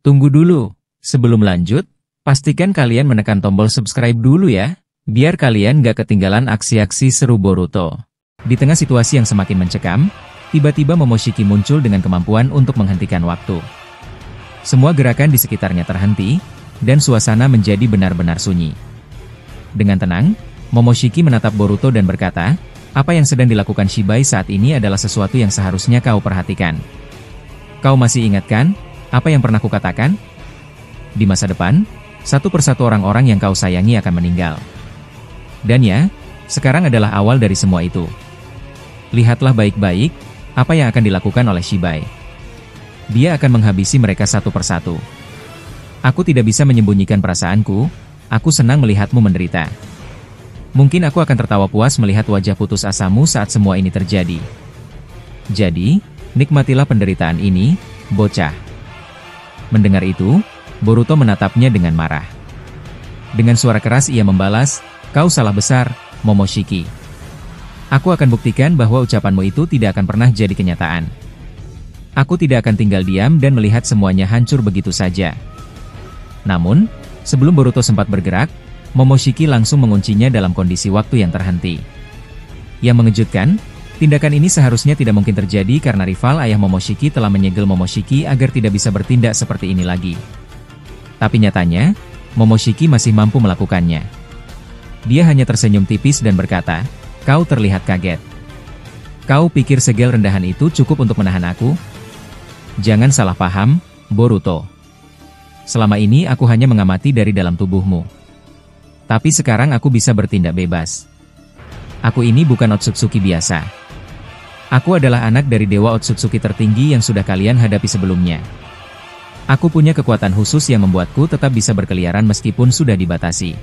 Tunggu dulu, sebelum lanjut, pastikan kalian menekan tombol subscribe dulu ya, biar kalian gak ketinggalan aksi-aksi seru Boruto. Di tengah situasi yang semakin mencekam, tiba-tiba Momoshiki muncul dengan kemampuan untuk menghentikan waktu. Semua gerakan di sekitarnya terhenti, dan suasana menjadi benar-benar sunyi. Dengan tenang, Momoshiki menatap Boruto dan berkata, apa yang sedang dilakukan Shibai saat ini adalah sesuatu yang seharusnya kau perhatikan. Kau masih ingat kan, apa yang pernah kukatakan? Di masa depan, satu persatu orang-orang yang kau sayangi akan meninggal. Dan ya, sekarang adalah awal dari semua itu. Lihatlah baik-baik, apa yang akan dilakukan oleh Shibai. Dia akan menghabisi mereka satu persatu. Aku tidak bisa menyembunyikan perasaanku, aku senang melihatmu menderita. Mungkin aku akan tertawa puas melihat wajah putus asamu saat semua ini terjadi. Jadi, nikmatilah penderitaan ini, bocah. Mendengar itu, Boruto menatapnya dengan marah. Dengan suara keras ia membalas, kau salah besar, Momoshiki. Aku akan buktikan bahwa ucapanmu itu tidak akan pernah jadi kenyataan. Aku tidak akan tinggal diam dan melihat semuanya hancur begitu saja. Namun, sebelum Boruto sempat bergerak, Momoshiki langsung menguncinya dalam kondisi waktu yang terhenti. Yang mengejutkan, tindakan ini seharusnya tidak mungkin terjadi karena rival ayah Momoshiki telah menyegel Momoshiki agar tidak bisa bertindak seperti ini lagi. Tapi nyatanya, Momoshiki masih mampu melakukannya. Dia hanya tersenyum tipis dan berkata, kau terlihat kaget. Kau pikir segel rendahan itu cukup untuk menahan aku? Jangan salah paham, Boruto. Selama ini aku hanya mengamati dari dalam tubuhmu. Tapi sekarang aku bisa bertindak bebas. Aku ini bukan Otsutsuki biasa. Aku adalah anak dari Dewa Otsutsuki tertinggi yang sudah kalian hadapi sebelumnya. Aku punya kekuatan khusus yang membuatku tetap bisa berkeliaran meskipun sudah dibatasi.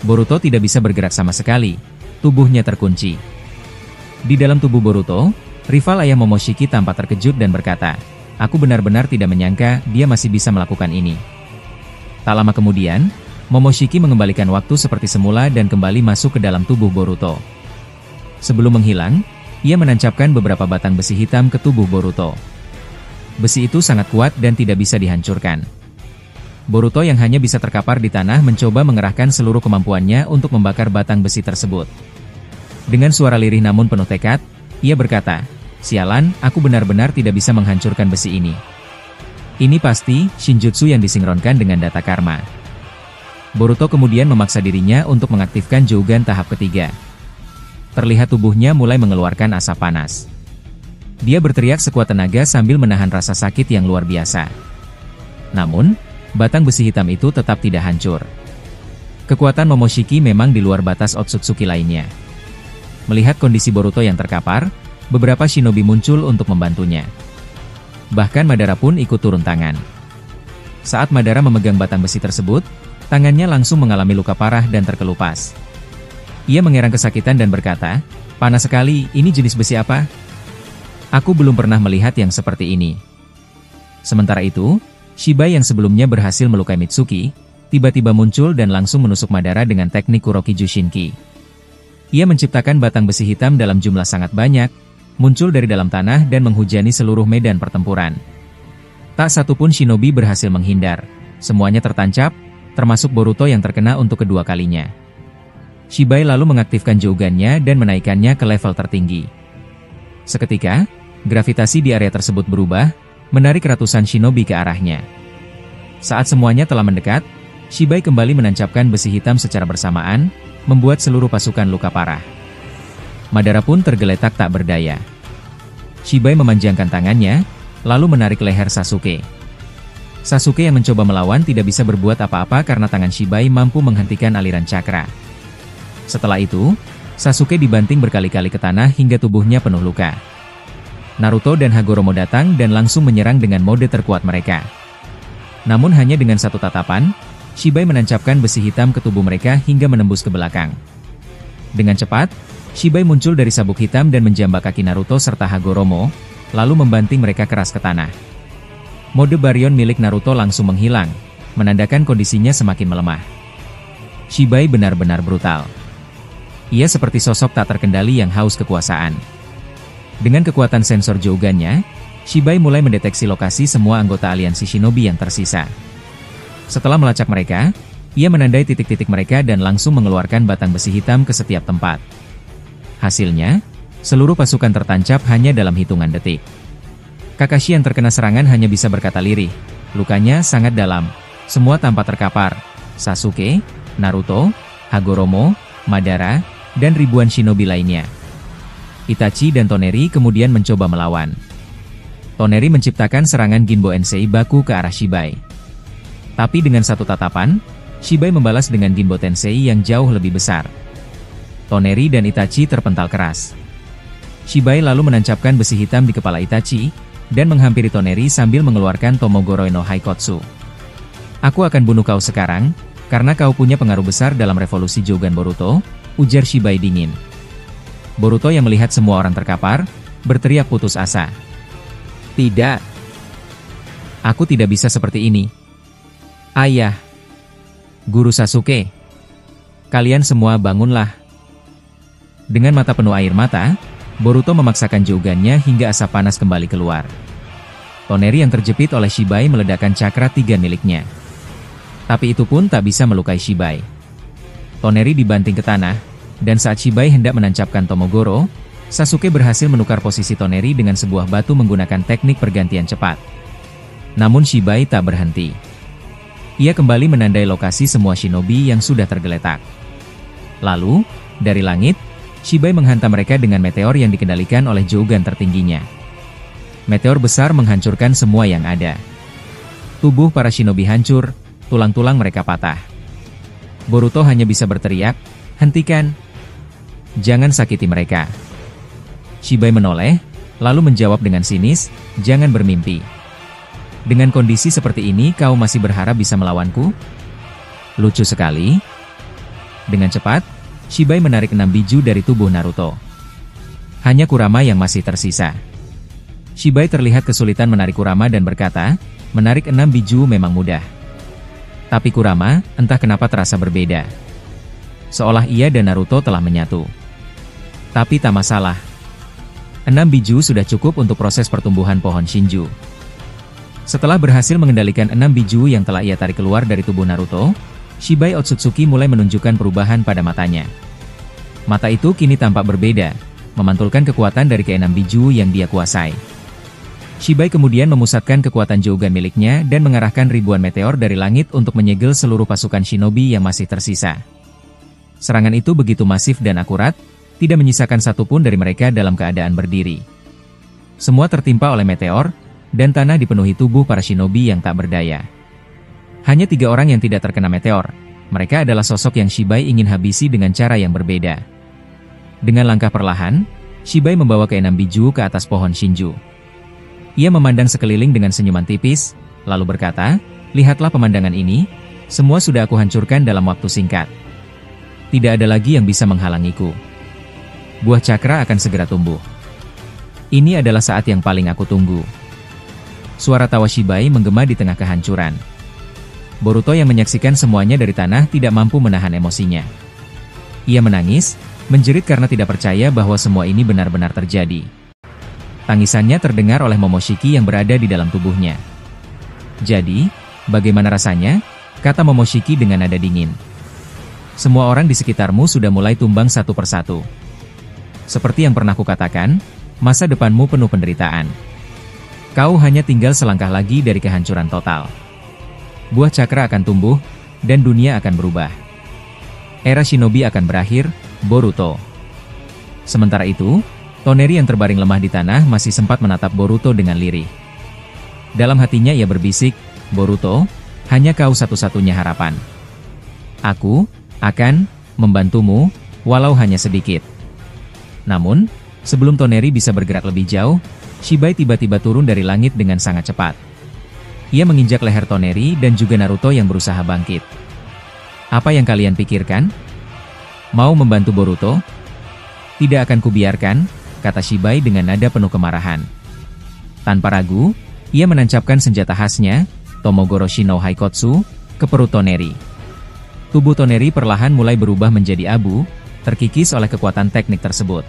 Boruto tidak bisa bergerak sama sekali. Tubuhnya terkunci. Di dalam tubuh Boruto, rival ayah Momoshiki tampak terkejut dan berkata, aku benar-benar tidak menyangka dia masih bisa melakukan ini. Tak lama kemudian, Momoshiki mengembalikan waktu seperti semula dan kembali masuk ke dalam tubuh Boruto. Sebelum menghilang, ia menancapkan beberapa batang besi hitam ke tubuh Boruto. Besi itu sangat kuat dan tidak bisa dihancurkan. Boruto yang hanya bisa terkapar di tanah mencoba mengerahkan seluruh kemampuannya untuk membakar batang besi tersebut. Dengan suara lirih namun penuh tekad, ia berkata, sialan, aku benar-benar tidak bisa menghancurkan besi ini. Ini pasti Shinjutsu yang disinkronkan dengan data karma. Boruto kemudian memaksa dirinya untuk mengaktifkan Jougan tahap ketiga. Terlihat tubuhnya mulai mengeluarkan asap panas. Dia berteriak sekuat tenaga sambil menahan rasa sakit yang luar biasa. Namun, batang besi hitam itu tetap tidak hancur. Kekuatan Momoshiki memang di luar batas Otsutsuki lainnya. Melihat kondisi Boruto yang terkapar, beberapa shinobi muncul untuk membantunya. Bahkan Madara pun ikut turun tangan. Saat Madara memegang batang besi tersebut, tangannya langsung mengalami luka parah dan terkelupas. Ia mengerang kesakitan dan berkata, panas sekali, ini jenis besi apa? Aku belum pernah melihat yang seperti ini. Sementara itu, Shibai yang sebelumnya berhasil melukai Mitsuki, tiba-tiba muncul dan langsung menusuk Madara dengan teknik Kuroki Jushinki. Ia menciptakan batang besi hitam dalam jumlah sangat banyak, muncul dari dalam tanah dan menghujani seluruh medan pertempuran. Tak satu pun shinobi berhasil menghindar, semuanya tertancap, termasuk Boruto yang terkena untuk kedua kalinya. Shibai lalu mengaktifkan Jougannya dan menaikkannya ke level tertinggi. Seketika, gravitasi di area tersebut berubah, menarik ratusan shinobi ke arahnya. Saat semuanya telah mendekat, Shibai kembali menancapkan besi hitam secara bersamaan, membuat seluruh pasukan luka parah. Madara pun tergeletak tak berdaya. Shibai memanjangkan tangannya, lalu menarik leher Sasuke. Sasuke yang mencoba melawan tidak bisa berbuat apa-apa karena tangan Shibai mampu menghentikan aliran cakra. Setelah itu, Sasuke dibanting berkali-kali ke tanah hingga tubuhnya penuh luka. Naruto dan Hagoromo datang dan langsung menyerang dengan mode terkuat mereka. Namun hanya dengan satu tatapan, Shibai menancapkan besi hitam ke tubuh mereka hingga menembus ke belakang. Dengan cepat, Shibai muncul dari sabuk hitam dan menjambak kaki Naruto serta Hagoromo, lalu membanting mereka keras ke tanah. Mode Baryon milik Naruto langsung menghilang, menandakan kondisinya semakin melemah. Shibai benar-benar brutal. Ia seperti sosok tak terkendali yang haus kekuasaan. Dengan kekuatan sensor Jougannya, Shibai mulai mendeteksi lokasi semua anggota aliansi shinobi yang tersisa. Setelah melacak mereka, ia menandai titik-titik mereka dan langsung mengeluarkan batang besi hitam ke setiap tempat. Hasilnya, seluruh pasukan tertancap hanya dalam hitungan detik. Kakashi yang terkena serangan hanya bisa berkata lirih. Lukanya sangat dalam. Semua tampak terkapar. Sasuke, Naruto, Hagoromo, Madara, dan ribuan shinobi lainnya. Itachi dan Toneri kemudian mencoba melawan. Toneri menciptakan serangan Ginbo Ensei baku ke arah Shibai. Tapi dengan satu tatapan, Shibai membalas dengan Ginbo Tensei yang jauh lebih besar. Toneri dan Itachi terpental keras. Shibai lalu menancapkan besi hitam di kepala Itachi, dan menghampiri Toneri sambil mengeluarkan Tomogoroi no Haikotsu. Aku akan bunuh kau sekarang, karena kau punya pengaruh besar dalam revolusi Jogan Boruto, ujar Shibai dingin. Boruto yang melihat semua orang terkapar, berteriak putus asa. Tidak. Aku tidak bisa seperti ini. Ayah. Guru Sasuke. Kalian semua bangunlah. Dengan mata penuh air mata, Boruto memaksakan jogannya hingga asap panas kembali keluar. Toneri yang terjepit oleh Shibai meledakkan cakra 3 miliknya. Tapi itu pun tak bisa melukai Shibai. Toneri dibanting ke tanah, dan saat Shibai hendak menancapkan Tomogoro, Sasuke berhasil menukar posisi Toneri dengan sebuah batu menggunakan teknik pergantian cepat. Namun Shibai tak berhenti. Ia kembali menandai lokasi semua shinobi yang sudah tergeletak. Lalu, dari langit, Shibai menghantam mereka dengan meteor yang dikendalikan oleh Jogan tertingginya. Meteor besar menghancurkan semua yang ada. Tubuh para shinobi hancur, tulang-tulang mereka patah. Boruto hanya bisa berteriak, "Hentikan! Jangan sakiti mereka." Shibai menoleh, lalu menjawab dengan sinis, "Jangan bermimpi. Dengan kondisi seperti ini kau masih berharap bisa melawanku? Lucu sekali." Dengan cepat, Shibai menarik 6 biju dari tubuh Naruto. Hanya Kurama yang masih tersisa. Shibai terlihat kesulitan menarik Kurama dan berkata, "Menarik 6 biju memang mudah." Tapi Kurama, entah kenapa terasa berbeda. Seolah ia dan Naruto telah menyatu. Tapi tak masalah. 6 biju sudah cukup untuk proses pertumbuhan pohon Shinju. Setelah berhasil mengendalikan 6 biju yang telah ia tarik keluar dari tubuh Naruto, Shibai Otsutsuki mulai menunjukkan perubahan pada matanya. Mata itu kini tampak berbeda, memantulkan kekuatan dari ke-6 biju yang dia kuasai. Shibai kemudian memusatkan kekuatan Jogan miliknya dan mengarahkan ribuan meteor dari langit untuk menyegel seluruh pasukan shinobi yang masih tersisa. Serangan itu begitu masif dan akurat, tidak menyisakan satupun dari mereka dalam keadaan berdiri. Semua tertimpa oleh meteor, dan tanah dipenuhi tubuh para shinobi yang tak berdaya. Hanya 3 orang yang tidak terkena meteor. Mereka adalah sosok yang Shibai ingin habisi dengan cara yang berbeda. Dengan langkah perlahan, Shibai membawa ke-6 biju ke atas pohon Shinju. Ia memandang sekeliling dengan senyuman tipis, lalu berkata, "Lihatlah pemandangan ini, semua sudah aku hancurkan dalam waktu singkat. Tidak ada lagi yang bisa menghalangiku. Buah cakra akan segera tumbuh. Ini adalah saat yang paling aku tunggu." Suara tawa Shibai menggema di tengah kehancuran. Boruto yang menyaksikan semuanya dari tanah tidak mampu menahan emosinya. Ia menangis, menjerit karena tidak percaya bahwa semua ini benar-benar terjadi. Tangisannya terdengar oleh Momoshiki yang berada di dalam tubuhnya. "Jadi, bagaimana rasanya?" kata Momoshiki dengan nada dingin. "Semua orang di sekitarmu sudah mulai tumbang satu persatu. Seperti yang pernah kukatakan, masa depanmu penuh penderitaan. Kau hanya tinggal selangkah lagi dari kehancuran total. Buah cakra akan tumbuh, dan dunia akan berubah. Era shinobi akan berakhir, Boruto." Sementara itu, Toneri yang terbaring lemah di tanah masih sempat menatap Boruto dengan lirih. Dalam hatinya ia berbisik, "Boruto, hanya kau satu-satunya harapan. Aku akan membantumu, walau hanya sedikit." Namun, sebelum Toneri bisa bergerak lebih jauh, Shibai tiba-tiba turun dari langit dengan sangat cepat. Ia menginjak leher Toneri dan juga Naruto yang berusaha bangkit. "Apa yang kalian pikirkan? Mau membantu Boruto? Tidak akan kubiarkan," kata Shibai dengan nada penuh kemarahan. Tanpa ragu, ia menancapkan senjata khasnya, Tomogoroshi no Haikotsu, ke perut Toneri. Tubuh Toneri perlahan mulai berubah menjadi abu, terkikis oleh kekuatan teknik tersebut.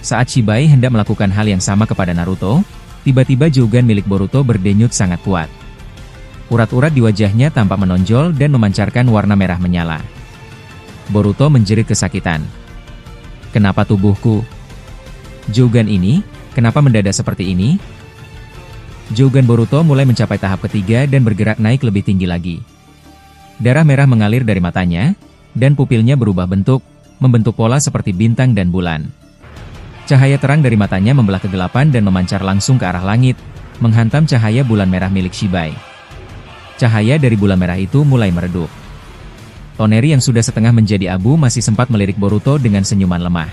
Saat Shibai hendak melakukan hal yang sama kepada Naruto, Tiba-tiba Jougan milik Boruto berdenyut sangat kuat. Urat-urat di wajahnya tampak menonjol dan memancarkan warna merah menyala. Boruto menjerit kesakitan. Kenapa tubuhku? Jougan ini, kenapa mendadak seperti ini? Jougan Boruto mulai mencapai tahap ketiga dan bergerak naik lebih tinggi lagi. Darah merah mengalir dari matanya, dan pupilnya berubah bentuk, membentuk pola seperti bintang dan bulan. Cahaya terang dari matanya membelah kegelapan dan memancar langsung ke arah langit, menghantam cahaya bulan merah milik Shibai. Cahaya dari bulan merah itu mulai meredup. Toneri yang sudah setengah menjadi abu masih sempat melirik Boruto dengan senyuman lemah.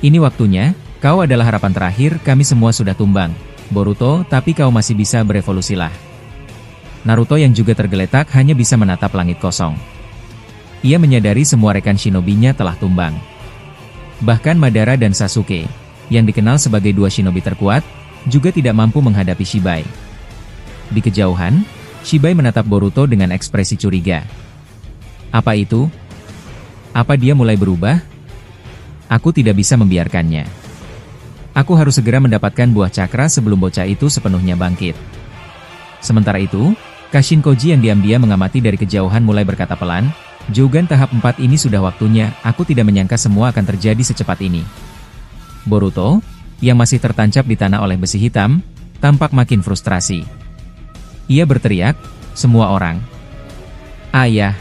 Ini waktunya, kau adalah harapan terakhir, kami semua sudah tumbang, Boruto, tapi kau masih bisa berevolusilah. Naruto yang juga tergeletak hanya bisa menatap langit kosong. Ia menyadari semua rekan shinobinya telah tumbang. Bahkan Madara dan Sasuke, yang dikenal sebagai dua shinobi terkuat, juga tidak mampu menghadapi Shibai. Di kejauhan, Shibai menatap Boruto dengan ekspresi curiga. Apa itu? Apa dia mulai berubah? Aku tidak bisa membiarkannya. Aku harus segera mendapatkan buah cakra sebelum bocah itu sepenuhnya bangkit. Sementara itu, Kashin Koji yang diam-diam mengamati dari kejauhan mulai berkata pelan, Jougan tahap 4 ini sudah waktunya, aku tidak menyangka semua akan terjadi secepat ini. Boruto, yang masih tertancap di tanah oleh besi hitam, tampak makin frustrasi. Ia berteriak, semua orang. Ayah.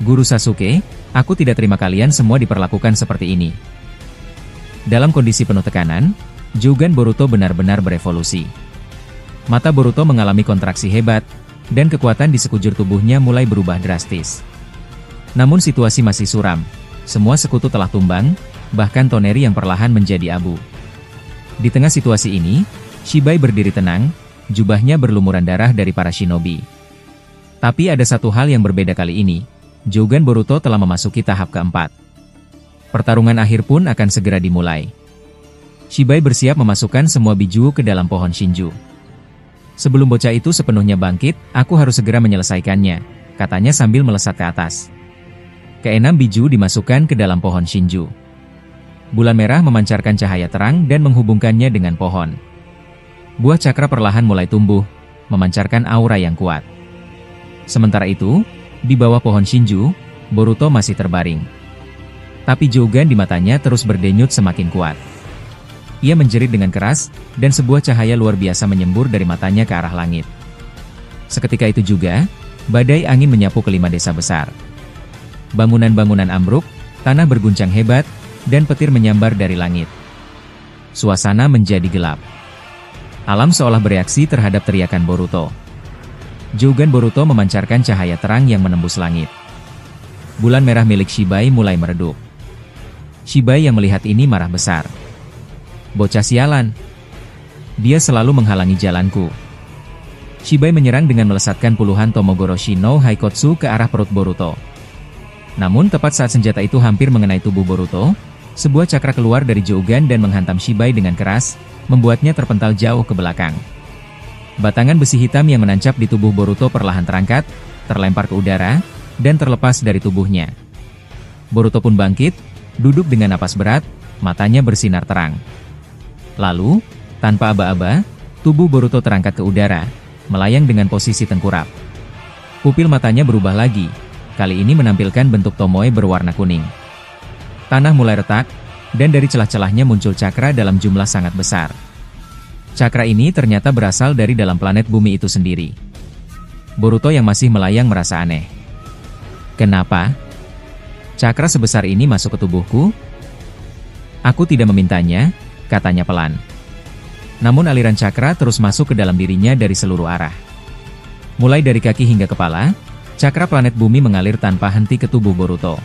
Guru Sasuke, aku tidak terima kalian semua diperlakukan seperti ini. Dalam kondisi penuh tekanan, Jougan Boruto benar-benar berevolusi. Mata Boruto mengalami kontraksi hebat, dan kekuatan di sekujur tubuhnya mulai berubah drastis. Namun situasi masih suram. Semua sekutu telah tumbang, bahkan Toneri yang perlahan menjadi abu. Di tengah situasi ini, Shibai berdiri tenang, jubahnya berlumuran darah dari para shinobi. Tapi ada satu hal yang berbeda kali ini, Jougan Boruto telah memasuki tahap keempat. Pertarungan akhir pun akan segera dimulai. Shibai bersiap memasukkan semua biju ke dalam pohon Shinju. Sebelum bocah itu sepenuhnya bangkit, aku harus segera menyelesaikannya, katanya sambil melesat ke atas. Keenam biju dimasukkan ke dalam pohon Shinju. Bulan merah memancarkan cahaya terang dan menghubungkannya dengan pohon. Buah cakra perlahan mulai tumbuh, memancarkan aura yang kuat. Sementara itu, di bawah pohon Shinju, Boruto masih terbaring. Tapi Jougan di matanya terus berdenyut semakin kuat. Ia menjerit dengan keras, dan sebuah cahaya luar biasa menyembur dari matanya ke arah langit. Seketika itu juga, badai angin menyapu kelima desa besar. Bangunan-bangunan ambruk, tanah berguncang hebat, dan petir menyambar dari langit. Suasana menjadi gelap. Alam seolah bereaksi terhadap teriakan Boruto. Jougan Boruto memancarkan cahaya terang yang menembus langit. Bulan merah milik Shibai mulai meredup. Shibai yang melihat ini marah besar. Bocah sialan. Dia selalu menghalangi jalanku. Shibai menyerang dengan melesatkan puluhan Tomogoroshi no Haikotsu ke arah perut Boruto. Namun tepat saat senjata itu hampir mengenai tubuh Boruto, sebuah cakra keluar dari Jougan dan menghantam Shibai dengan keras, membuatnya terpental jauh ke belakang. Batangan besi hitam yang menancap di tubuh Boruto perlahan terangkat, terlempar ke udara, dan terlepas dari tubuhnya. Boruto pun bangkit, duduk dengan napas berat, matanya bersinar terang. Lalu, tanpa aba-aba, tubuh Boruto terangkat ke udara, melayang dengan posisi tengkurap. Pupil matanya berubah lagi, kali ini menampilkan bentuk tomoe berwarna kuning. Tanah mulai retak, dan dari celah-celahnya muncul cakra dalam jumlah sangat besar. Cakra ini ternyata berasal dari dalam planet bumi itu sendiri. Boruto yang masih melayang merasa aneh. Kenapa? Cakra sebesar ini masuk ke tubuhku? Aku tidak memintanya, katanya pelan. Namun aliran cakra terus masuk ke dalam dirinya dari seluruh arah. Mulai dari kaki hingga kepala, cakra planet bumi mengalir tanpa henti ke tubuh Boruto.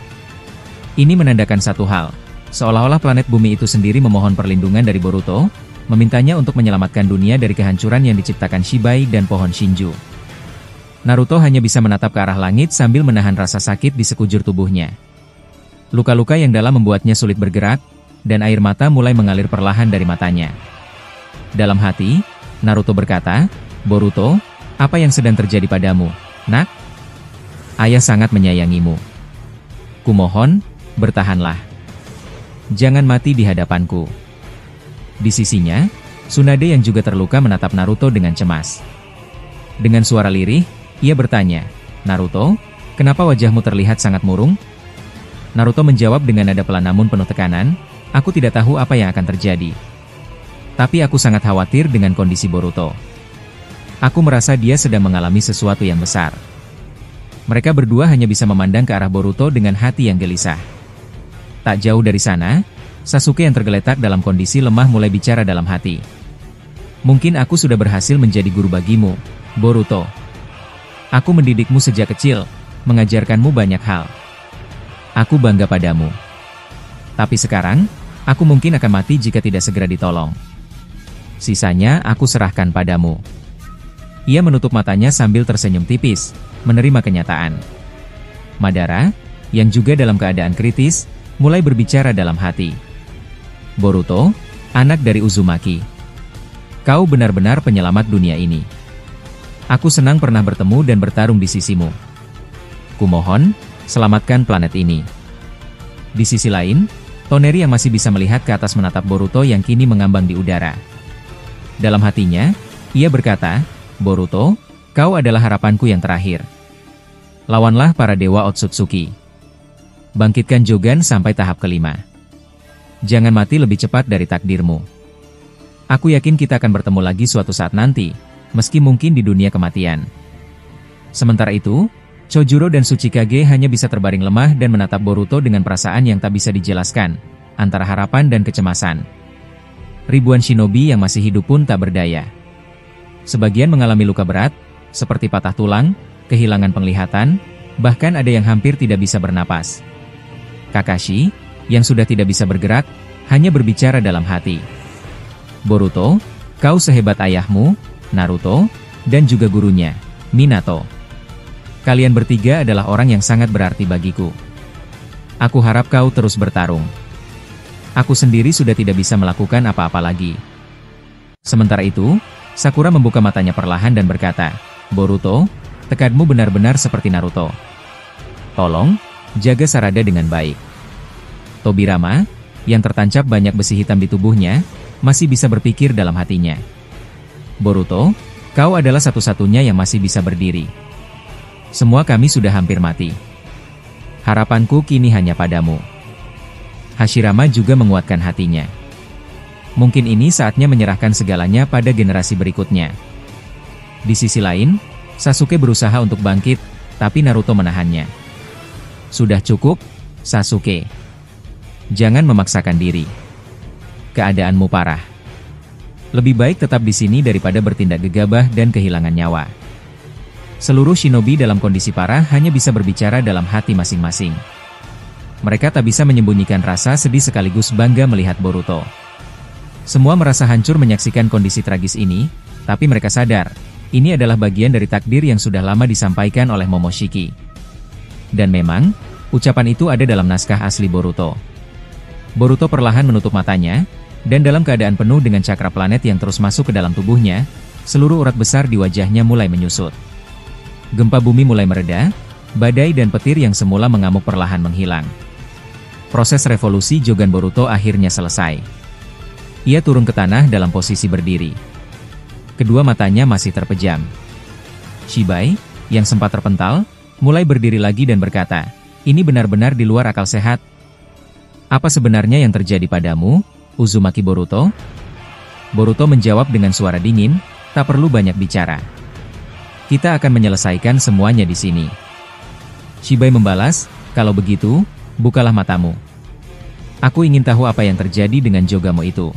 Ini menandakan satu hal, seolah-olah planet bumi itu sendiri memohon perlindungan dari Boruto, memintanya untuk menyelamatkan dunia dari kehancuran yang diciptakan Shibai dan pohon Shinju. Naruto hanya bisa menatap ke arah langit sambil menahan rasa sakit di sekujur tubuhnya. Luka-luka yang dalam membuatnya sulit bergerak, dan air mata mulai mengalir perlahan dari matanya. Dalam hati, Naruto berkata, Boruto, apa yang sedang terjadi padamu, nak? Ayah sangat menyayangimu. Kumohon, bertahanlah. Jangan mati di hadapanku. Di sisinya, Tsunade yang juga terluka menatap Naruto dengan cemas. Dengan suara lirih, ia bertanya, "Naruto, kenapa wajahmu terlihat sangat murung?" Naruto menjawab dengan nada pelan namun penuh tekanan, "Aku tidak tahu apa yang akan terjadi. Tapi aku sangat khawatir dengan kondisi Boruto. Aku merasa dia sedang mengalami sesuatu yang besar." Mereka berdua hanya bisa memandang ke arah Boruto dengan hati yang gelisah. Tak jauh dari sana, Sasuke yang tergeletak dalam kondisi lemah mulai bicara dalam hati. "Mungkin aku sudah berhasil menjadi guru bagimu, Boruto. Aku mendidikmu sejak kecil, mengajarkanmu banyak hal. Aku bangga padamu. Tapi sekarang, aku mungkin akan mati jika tidak segera ditolong. Sisanya aku serahkan padamu." Ia menutup matanya sambil tersenyum tipis, menerima kenyataan. Madara, yang juga dalam keadaan kritis, mulai berbicara dalam hati. "Boruto, anak dari Uzumaki. Kau benar-benar penyelamat dunia ini. Aku senang pernah bertemu dan bertarung di sisimu. Kumohon, selamatkan planet ini." Di sisi lain, Toneri yang masih bisa melihat ke atas menatap Boruto yang kini mengambang di udara. Dalam hatinya, ia berkata, "Boruto, kau adalah harapanku yang terakhir. Lawanlah para dewa Otsutsuki. Bangkitkan Jogan sampai tahap kelima. Jangan mati lebih cepat dari takdirmu. Aku yakin kita akan bertemu lagi suatu saat nanti, meski mungkin di dunia kematian." Sementara itu, Chojuro dan Tsuchikage hanya bisa terbaring lemah dan menatap Boruto dengan perasaan yang tak bisa dijelaskan, antara harapan dan kecemasan. Ribuan shinobi yang masih hidup pun tak berdaya. Sebagian mengalami luka berat, seperti patah tulang, kehilangan penglihatan, bahkan ada yang hampir tidak bisa bernapas. Kakashi, yang sudah tidak bisa bergerak, hanya berbicara dalam hati. "Boruto, kau sehebat ayahmu, Naruto, dan juga gurunya, Minato. Kalian bertiga adalah orang yang sangat berarti bagiku. Aku harap kau terus bertarung. Aku sendiri sudah tidak bisa melakukan apa-apa lagi." Sementara itu, Sakura membuka matanya perlahan dan berkata, "Boruto, tekadmu benar-benar seperti Naruto. Tolong, jaga Sarada dengan baik." Tobirama, yang tertancap banyak besi hitam di tubuhnya, masih bisa berpikir dalam hatinya. "Boruto, kau adalah satu-satunya yang masih bisa berdiri. Semua kami sudah hampir mati. Harapanku kini hanya padamu." Hashirama juga menguatkan hatinya. Mungkin ini saatnya menyerahkan segalanya pada generasi berikutnya. Di sisi lain, Sasuke berusaha untuk bangkit, tapi Naruto menahannya. "Sudah cukup, Sasuke. Jangan memaksakan diri. Keadaanmu parah. Lebih baik tetap di sini daripada bertindak gegabah dan kehilangan nyawa." Seluruh shinobi dalam kondisi parah hanya bisa berbicara dalam hati masing-masing. Mereka tak bisa menyembunyikan rasa sedih sekaligus bangga melihat Boruto. Semua merasa hancur menyaksikan kondisi tragis ini, tapi mereka sadar, ini adalah bagian dari takdir yang sudah lama disampaikan oleh Momoshiki. Dan memang, ucapan itu ada dalam naskah asli Boruto. Boruto perlahan menutup matanya, dan dalam keadaan penuh dengan cakra planet yang terus masuk ke dalam tubuhnya, seluruh urat besar di wajahnya mulai menyusut. Gempa bumi mulai mereda, badai dan petir yang semula mengamuk perlahan menghilang. Proses revolusi Jogan Boruto akhirnya selesai. Ia turun ke tanah dalam posisi berdiri. Kedua matanya masih terpejam. Shibai, yang sempat terpental, mulai berdiri lagi dan berkata, "Ini benar-benar di luar akal sehat. Apa sebenarnya yang terjadi padamu, Uzumaki Boruto?" Boruto menjawab dengan suara dingin, "Tak perlu banyak bicara. Kita akan menyelesaikan semuanya di sini." Shibai membalas, "Kalau begitu, bukalah matamu. Aku ingin tahu apa yang terjadi dengan Jogamo itu."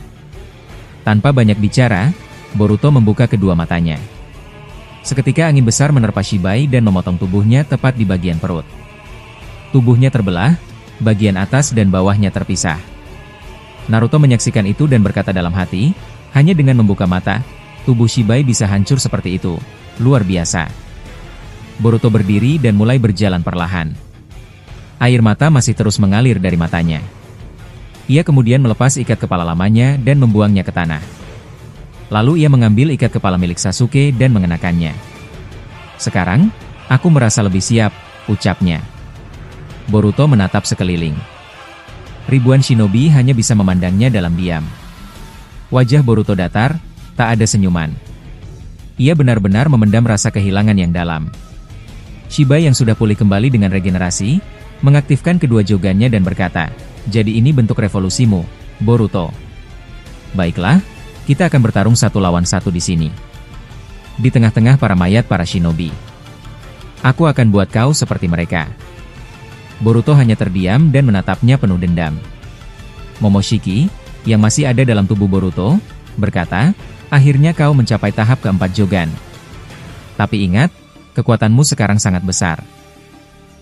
Tanpa banyak bicara, Boruto membuka kedua matanya. Seketika angin besar menerpa Shibai dan memotong tubuhnya tepat di bagian perut. Tubuhnya terbelah, bagian atas dan bawahnya terpisah. Naruto menyaksikan itu dan berkata dalam hati, hanya dengan membuka mata, tubuh Shibai bisa hancur seperti itu. Luar biasa. Boruto berdiri dan mulai berjalan perlahan. Air mata masih terus mengalir dari matanya. Ia kemudian melepas ikat kepala lamanya dan membuangnya ke tanah. Lalu ia mengambil ikat kepala milik Sasuke dan mengenakannya. "Sekarang, aku merasa lebih siap," ucapnya. Boruto menatap sekeliling. Ribuan shinobi hanya bisa memandangnya dalam diam. Wajah Boruto datar, tak ada senyuman. Ia benar-benar memendam rasa kehilangan yang dalam. Shibai yang sudah pulih kembali dengan regenerasi, mengaktifkan kedua jogannya dan berkata, "Jadi ini bentuk revolusimu, Boruto. Baiklah, kita akan bertarung 1 lawan 1 di sini. Di tengah-tengah para mayat para shinobi. Aku akan buat kau seperti mereka." Boruto hanya terdiam dan menatapnya penuh dendam. Momoshiki, yang masih ada dalam tubuh Boruto, berkata, "Akhirnya kau mencapai tahap keempat Jogan. Tapi ingat, kekuatanmu sekarang sangat besar.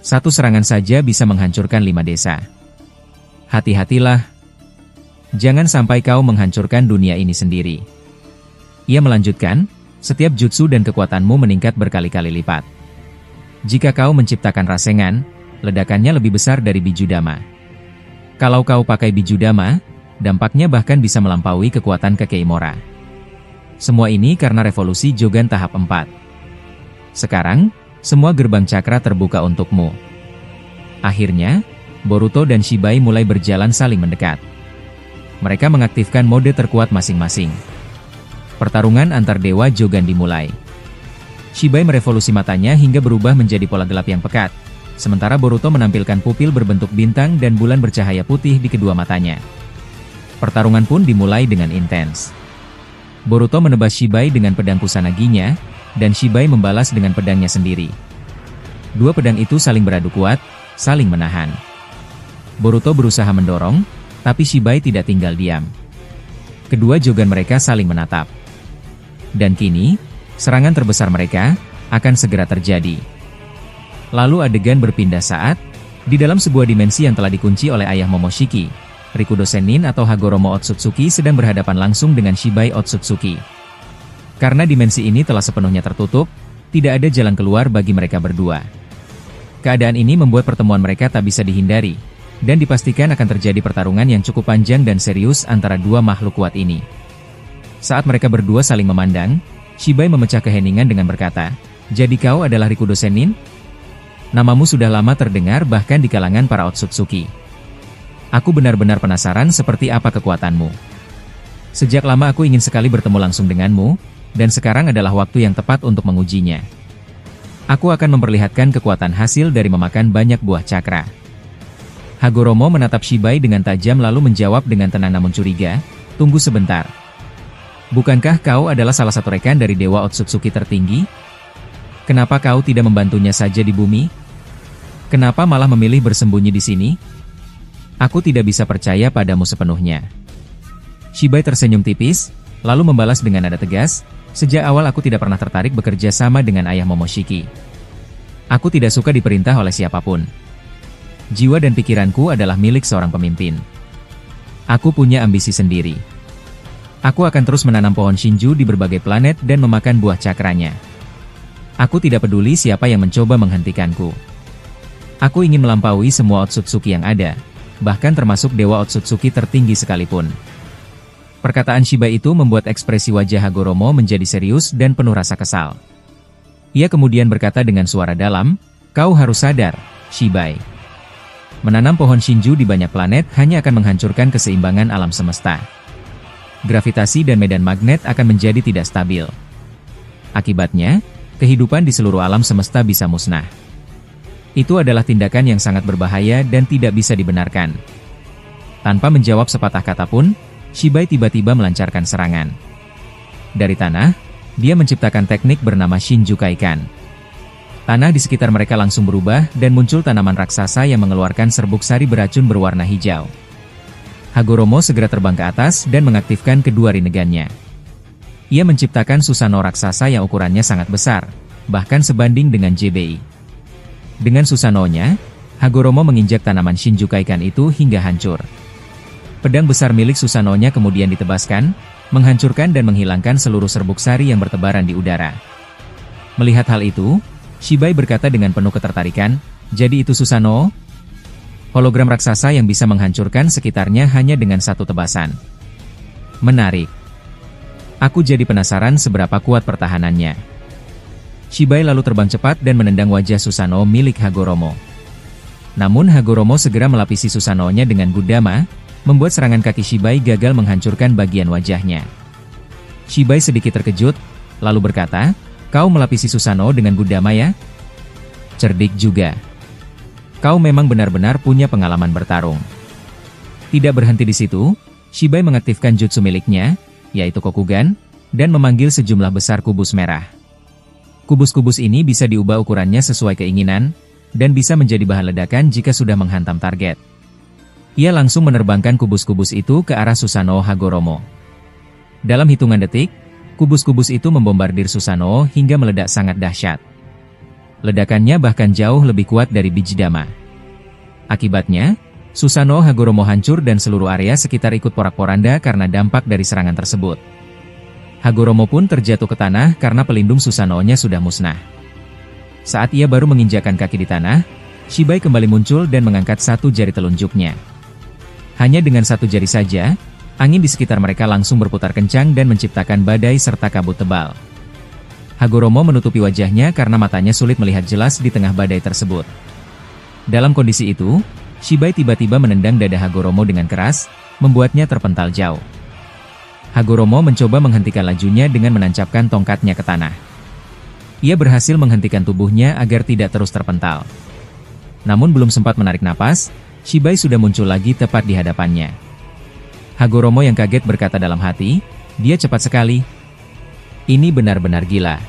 1 serangan saja bisa menghancurkan 5 desa. Hati-hatilah. Jangan sampai kau menghancurkan dunia ini sendiri." Ia melanjutkan, "Setiap jutsu dan kekuatanmu meningkat berkali-kali lipat. Jika kau menciptakan Rasengan, ledakannya lebih besar dari Bijudama. Kalau kau pakai Bijudama, dampaknya bahkan bisa melampaui kekuatan Kekeimora. Semua ini karena revolusi Jogan tahap 4. Sekarang, semua gerbang cakra terbuka untukmu." Akhirnya, Boruto dan Shibai mulai berjalan saling mendekat. Mereka mengaktifkan mode terkuat masing-masing. Pertarungan antar dewa Jogan dimulai. Shibai merevolusi matanya hingga berubah menjadi pola gelap yang pekat, sementara Boruto menampilkan pupil berbentuk bintang dan bulan bercahaya putih di kedua matanya. Pertarungan pun dimulai dengan intens. Boruto menebas Shibai dengan pedang Kusanaginya, dan Shibai membalas dengan pedangnya sendiri. Dua pedang itu saling beradu kuat, saling menahan. Boruto berusaha mendorong, tapi Shibai tidak tinggal diam. Kedua jogan mereka saling menatap. Dan kini, serangan terbesar mereka akan segera terjadi. Lalu adegan berpindah saat, di dalam sebuah dimensi yang telah dikunci oleh ayah Momoshiki, Rikudo Sennin atau Hagoromo Otsutsuki sedang berhadapan langsung dengan Shibai Otsutsuki. Karena dimensi ini telah sepenuhnya tertutup, tidak ada jalan keluar bagi mereka berdua. Keadaan ini membuat pertemuan mereka tak bisa dihindari, dan dipastikan akan terjadi pertarungan yang cukup panjang dan serius antara dua makhluk kuat ini. Saat mereka berdua saling memandang, Shibai memecah keheningan dengan berkata, "Jadi kau adalah Rikudo Sennin? Namamu sudah lama terdengar bahkan di kalangan para Otsutsuki. Aku benar-benar penasaran seperti apa kekuatanmu. Sejak lama aku ingin sekali bertemu langsung denganmu, dan sekarang adalah waktu yang tepat untuk mengujinya. Aku akan memperlihatkan kekuatan hasil dari memakan banyak buah cakra." Hagoromo menatap Shibai dengan tajam lalu menjawab dengan tenang namun curiga, "Tunggu sebentar. Bukankah kau adalah salah satu rekan dari Dewa Otsutsuki tertinggi? Kenapa kau tidak membantunya saja di bumi? Kenapa malah memilih bersembunyi di sini? Aku tidak bisa percaya padamu sepenuhnya." Shibai tersenyum tipis, lalu membalas dengan nada tegas, "Sejak awal aku tidak pernah tertarik bekerja sama dengan ayah Momoshiki. Aku tidak suka diperintah oleh siapapun. Jiwa dan pikiranku adalah milik seorang pemimpin. Aku punya ambisi sendiri. Aku akan terus menanam pohon Shinju di berbagai planet dan memakan buah cakranya. Aku tidak peduli siapa yang mencoba menghentikanku. Aku ingin melampaui semua Otsutsuki yang ada, bahkan termasuk Dewa Otsutsuki tertinggi sekalipun." Perkataan Shibai itu membuat ekspresi wajah Hagoromo menjadi serius dan penuh rasa kesal. Ia kemudian berkata dengan suara dalam, "Kau harus sadar, Shibai. Menanam pohon Shinju di banyak planet hanya akan menghancurkan keseimbangan alam semesta. Gravitasi dan medan magnet akan menjadi tidak stabil. Akibatnya, kehidupan di seluruh alam semesta bisa musnah. Itu adalah tindakan yang sangat berbahaya dan tidak bisa dibenarkan." Tanpa menjawab sepatah kata pun, Shibai tiba-tiba melancarkan serangan. Dari tanah, dia menciptakan teknik bernama Shinju Kaikan. Tanah di sekitar mereka langsung berubah dan muncul tanaman raksasa yang mengeluarkan serbuk sari beracun berwarna hijau. Hagoromo segera terbang ke atas dan mengaktifkan kedua rinnegannya. Ia menciptakan Susanoo raksasa yang ukurannya sangat besar, bahkan sebanding dengan JBI. Dengan Susanoo-nya, Hagoromo menginjak tanaman Shinju Kaikan itu hingga hancur. Pedang besar milik Susanoo-nya kemudian ditebaskan, menghancurkan dan menghilangkan seluruh serbuk sari yang bertebaran di udara. Melihat hal itu, Shibai berkata dengan penuh ketertarikan, "Jadi itu Susanoo? Hologram raksasa yang bisa menghancurkan sekitarnya hanya dengan satu tebasan. Menarik. Aku jadi penasaran seberapa kuat pertahanannya." Shibai lalu terbang cepat dan menendang wajah Susanoo milik Hagoromo. Namun Hagoromo segera melapisi Susanoo-nya dengan Gudama, membuat serangan kaki Shibai gagal menghancurkan bagian wajahnya. Shibai sedikit terkejut, lalu berkata, "Kau melapisi Susanoo dengan Gudama ya? Cerdik juga. Kau memang benar-benar punya pengalaman bertarung." Tidak berhenti di situ, Shibai mengaktifkan jutsu miliknya, yaitu Kokugan, dan memanggil sejumlah besar kubus merah. Kubus-kubus ini bisa diubah ukurannya sesuai keinginan, dan bisa menjadi bahan ledakan jika sudah menghantam target. Ia langsung menerbangkan kubus-kubus itu ke arah Susanoo Hagoromo. Dalam hitungan detik, kubus-kubus itu membombardir Susanoo hingga meledak sangat dahsyat. Ledakannya bahkan jauh lebih kuat dari biji dama. Akibatnya, Susanoo Hagoromo hancur dan seluruh area sekitar ikut porak-poranda karena dampak dari serangan tersebut. Hagoromo pun terjatuh ke tanah karena pelindung Susanoo-nya sudah musnah. Saat ia baru menginjakkan kaki di tanah, Shibai kembali muncul dan mengangkat satu jari telunjuknya. Hanya dengan satu jari saja, angin di sekitar mereka langsung berputar kencang dan menciptakan badai serta kabut tebal. Hagoromo menutupi wajahnya karena matanya sulit melihat jelas di tengah badai tersebut. Dalam kondisi itu, Shibai tiba-tiba menendang dada Hagoromo dengan keras, membuatnya terpental jauh. Hagoromo mencoba menghentikan lajunya dengan menancapkan tongkatnya ke tanah. Ia berhasil menghentikan tubuhnya agar tidak terus terpental. Namun belum sempat menarik napas, Shibai sudah muncul lagi tepat di hadapannya. Hagoromo yang kaget berkata dalam hati, "Dia cepat sekali. Ini benar-benar gila."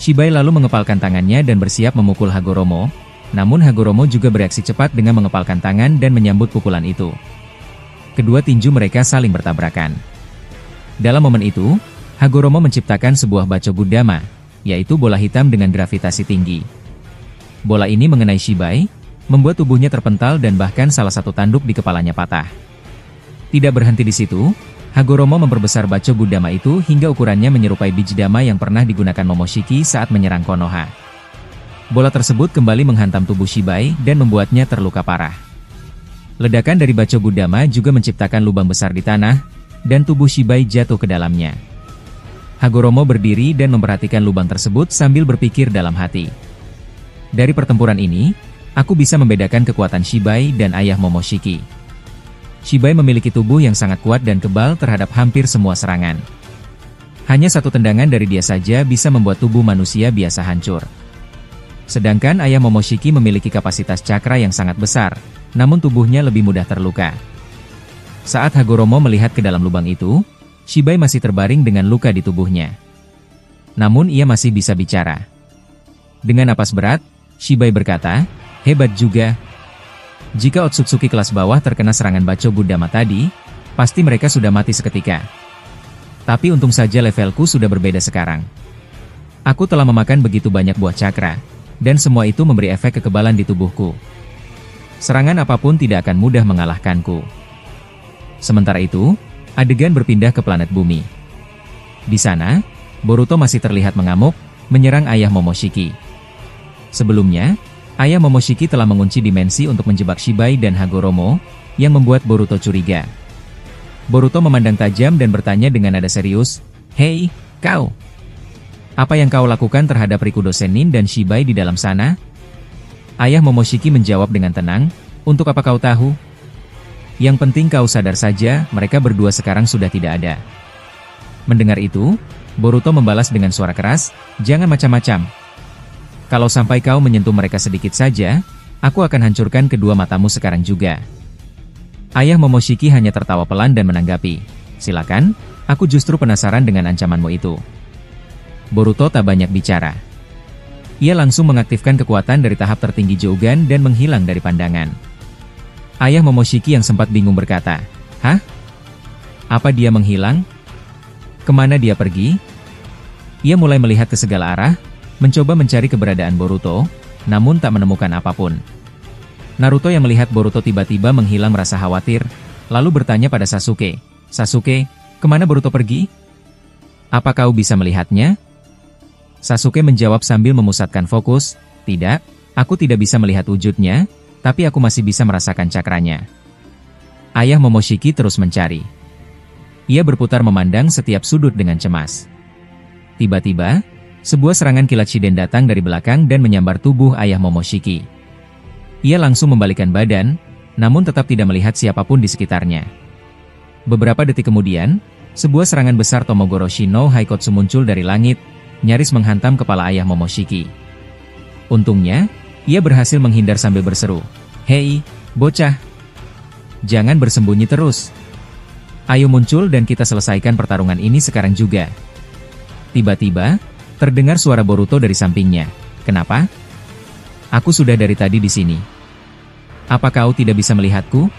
Shibai lalu mengepalkan tangannya dan bersiap memukul Hagoromo. Namun Hagoromo juga bereaksi cepat dengan mengepalkan tangan dan menyambut pukulan itu. Kedua tinju mereka saling bertabrakan. Dalam momen itu, Hagoromo menciptakan sebuah Bachogudama, yaitu bola hitam dengan gravitasi tinggi. Bola ini mengenai Shibai, membuat tubuhnya terpental dan bahkan salah satu tanduk di kepalanya patah. Tidak berhenti di situ, Hagoromo memperbesar Bachogudama itu hingga ukurannya menyerupai biji dama yang pernah digunakan Momoshiki saat menyerang Konoha. Bola tersebut kembali menghantam tubuh Shibai dan membuatnya terluka parah. Ledakan dari Bachogudama juga menciptakan lubang besar di tanah, dan tubuh Shibai jatuh ke dalamnya. Hagoromo berdiri dan memperhatikan lubang tersebut sambil berpikir dalam hati. Dari pertempuran ini, aku bisa membedakan kekuatan Shibai dan ayah Momoshiki. Shibai memiliki tubuh yang sangat kuat dan kebal terhadap hampir semua serangan. Hanya satu tendangan dari dia saja bisa membuat tubuh manusia biasa hancur. Sedangkan ayah Momoshiki memiliki kapasitas cakra yang sangat besar, namun tubuhnya lebih mudah terluka. Saat Hagoromo melihat ke dalam lubang itu, Shibai masih terbaring dengan luka di tubuhnya. Namun ia masih bisa bicara. Dengan napas berat, Shibai berkata, "Hebat juga. Jika Otsutsuki kelas bawah terkena serangan Bachogudama tadi, pasti mereka sudah mati seketika. Tapi untung saja levelku sudah berbeda sekarang. Aku telah memakan begitu banyak buah cakra, dan semua itu memberi efek kekebalan di tubuhku. Serangan apapun tidak akan mudah mengalahkanku." Sementara itu, adegan berpindah ke planet bumi. Di sana, Boruto masih terlihat mengamuk, menyerang ayah Momoshiki. Sebelumnya, ayah Momoshiki telah mengunci dimensi untuk menjebak Shibai dan Hagoromo, yang membuat Boruto curiga. Boruto memandang tajam dan bertanya dengan nada serius, "Hei, kau! Apa yang kau lakukan terhadap Rikudo Sennin dan Shibai di dalam sana?" Ayah Momoshiki menjawab dengan tenang, "Untuk apa kau tahu? Yang penting kau sadar saja, mereka berdua sekarang sudah tidak ada." Mendengar itu, Boruto membalas dengan suara keras, "Jangan macam-macam. Kalau sampai kau menyentuh mereka sedikit saja, aku akan hancurkan kedua matamu sekarang juga." Ayah Momoshiki hanya tertawa pelan dan menanggapi, "Silakan, aku justru penasaran dengan ancamanmu itu." Boruto tak banyak bicara. Ia langsung mengaktifkan kekuatan dari tahap tertinggi Jougan dan menghilang dari pandangan. Ayah Momoshiki yang sempat bingung berkata, "Hah? Apa dia menghilang? Kemana dia pergi?" Ia mulai melihat ke segala arah, mencoba mencari keberadaan Boruto, namun tak menemukan apapun. Naruto yang melihat Boruto tiba-tiba menghilang merasa khawatir, lalu bertanya pada Sasuke, "Sasuke, kemana Boruto pergi? Apa kau bisa melihatnya?" Sasuke menjawab sambil memusatkan fokus, "Tidak, aku tidak bisa melihat wujudnya, tapi aku masih bisa merasakan cakranya." Ayah Momoshiki terus mencari. Ia berputar memandang setiap sudut dengan cemas. Tiba-tiba, sebuah serangan kilat Shiden datang dari belakang dan menyambar tubuh ayah Momoshiki. Ia langsung membalikkan badan, namun tetap tidak melihat siapapun di sekitarnya. Beberapa detik kemudian, sebuah serangan besar Tomogoroshi no Haikotsu muncul dari langit, nyaris menghantam kepala ayah Momoshiki. Untungnya, ia berhasil menghindar sambil berseru, "Hei, bocah! Jangan bersembunyi terus. Ayo muncul dan kita selesaikan pertarungan ini sekarang juga." Tiba-tiba, terdengar suara Boruto dari sampingnya. "Kenapa? Aku sudah dari tadi di sini. Apa kau tidak bisa melihatku?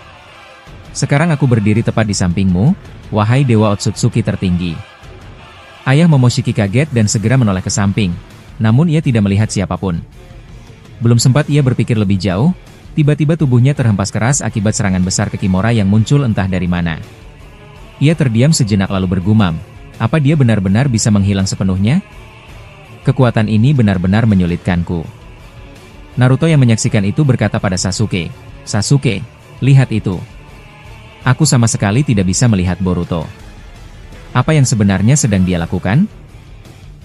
Sekarang aku berdiri tepat di sampingmu, wahai Dewa Otsutsuki tertinggi." Ayah Momoshiki kaget dan segera menoleh ke samping, namun ia tidak melihat siapapun. Belum sempat ia berpikir lebih jauh, tiba-tiba tubuhnya terhempas keras akibat serangan besar ke Kimura yang muncul entah dari mana. Ia terdiam sejenak lalu bergumam, apa dia benar-benar bisa menghilang sepenuhnya? Kekuatan ini benar-benar menyulitkanku. Naruto yang menyaksikan itu berkata pada Sasuke, "Sasuke, lihat itu. Aku sama sekali tidak bisa melihat Boruto. Apa yang sebenarnya sedang dia lakukan?"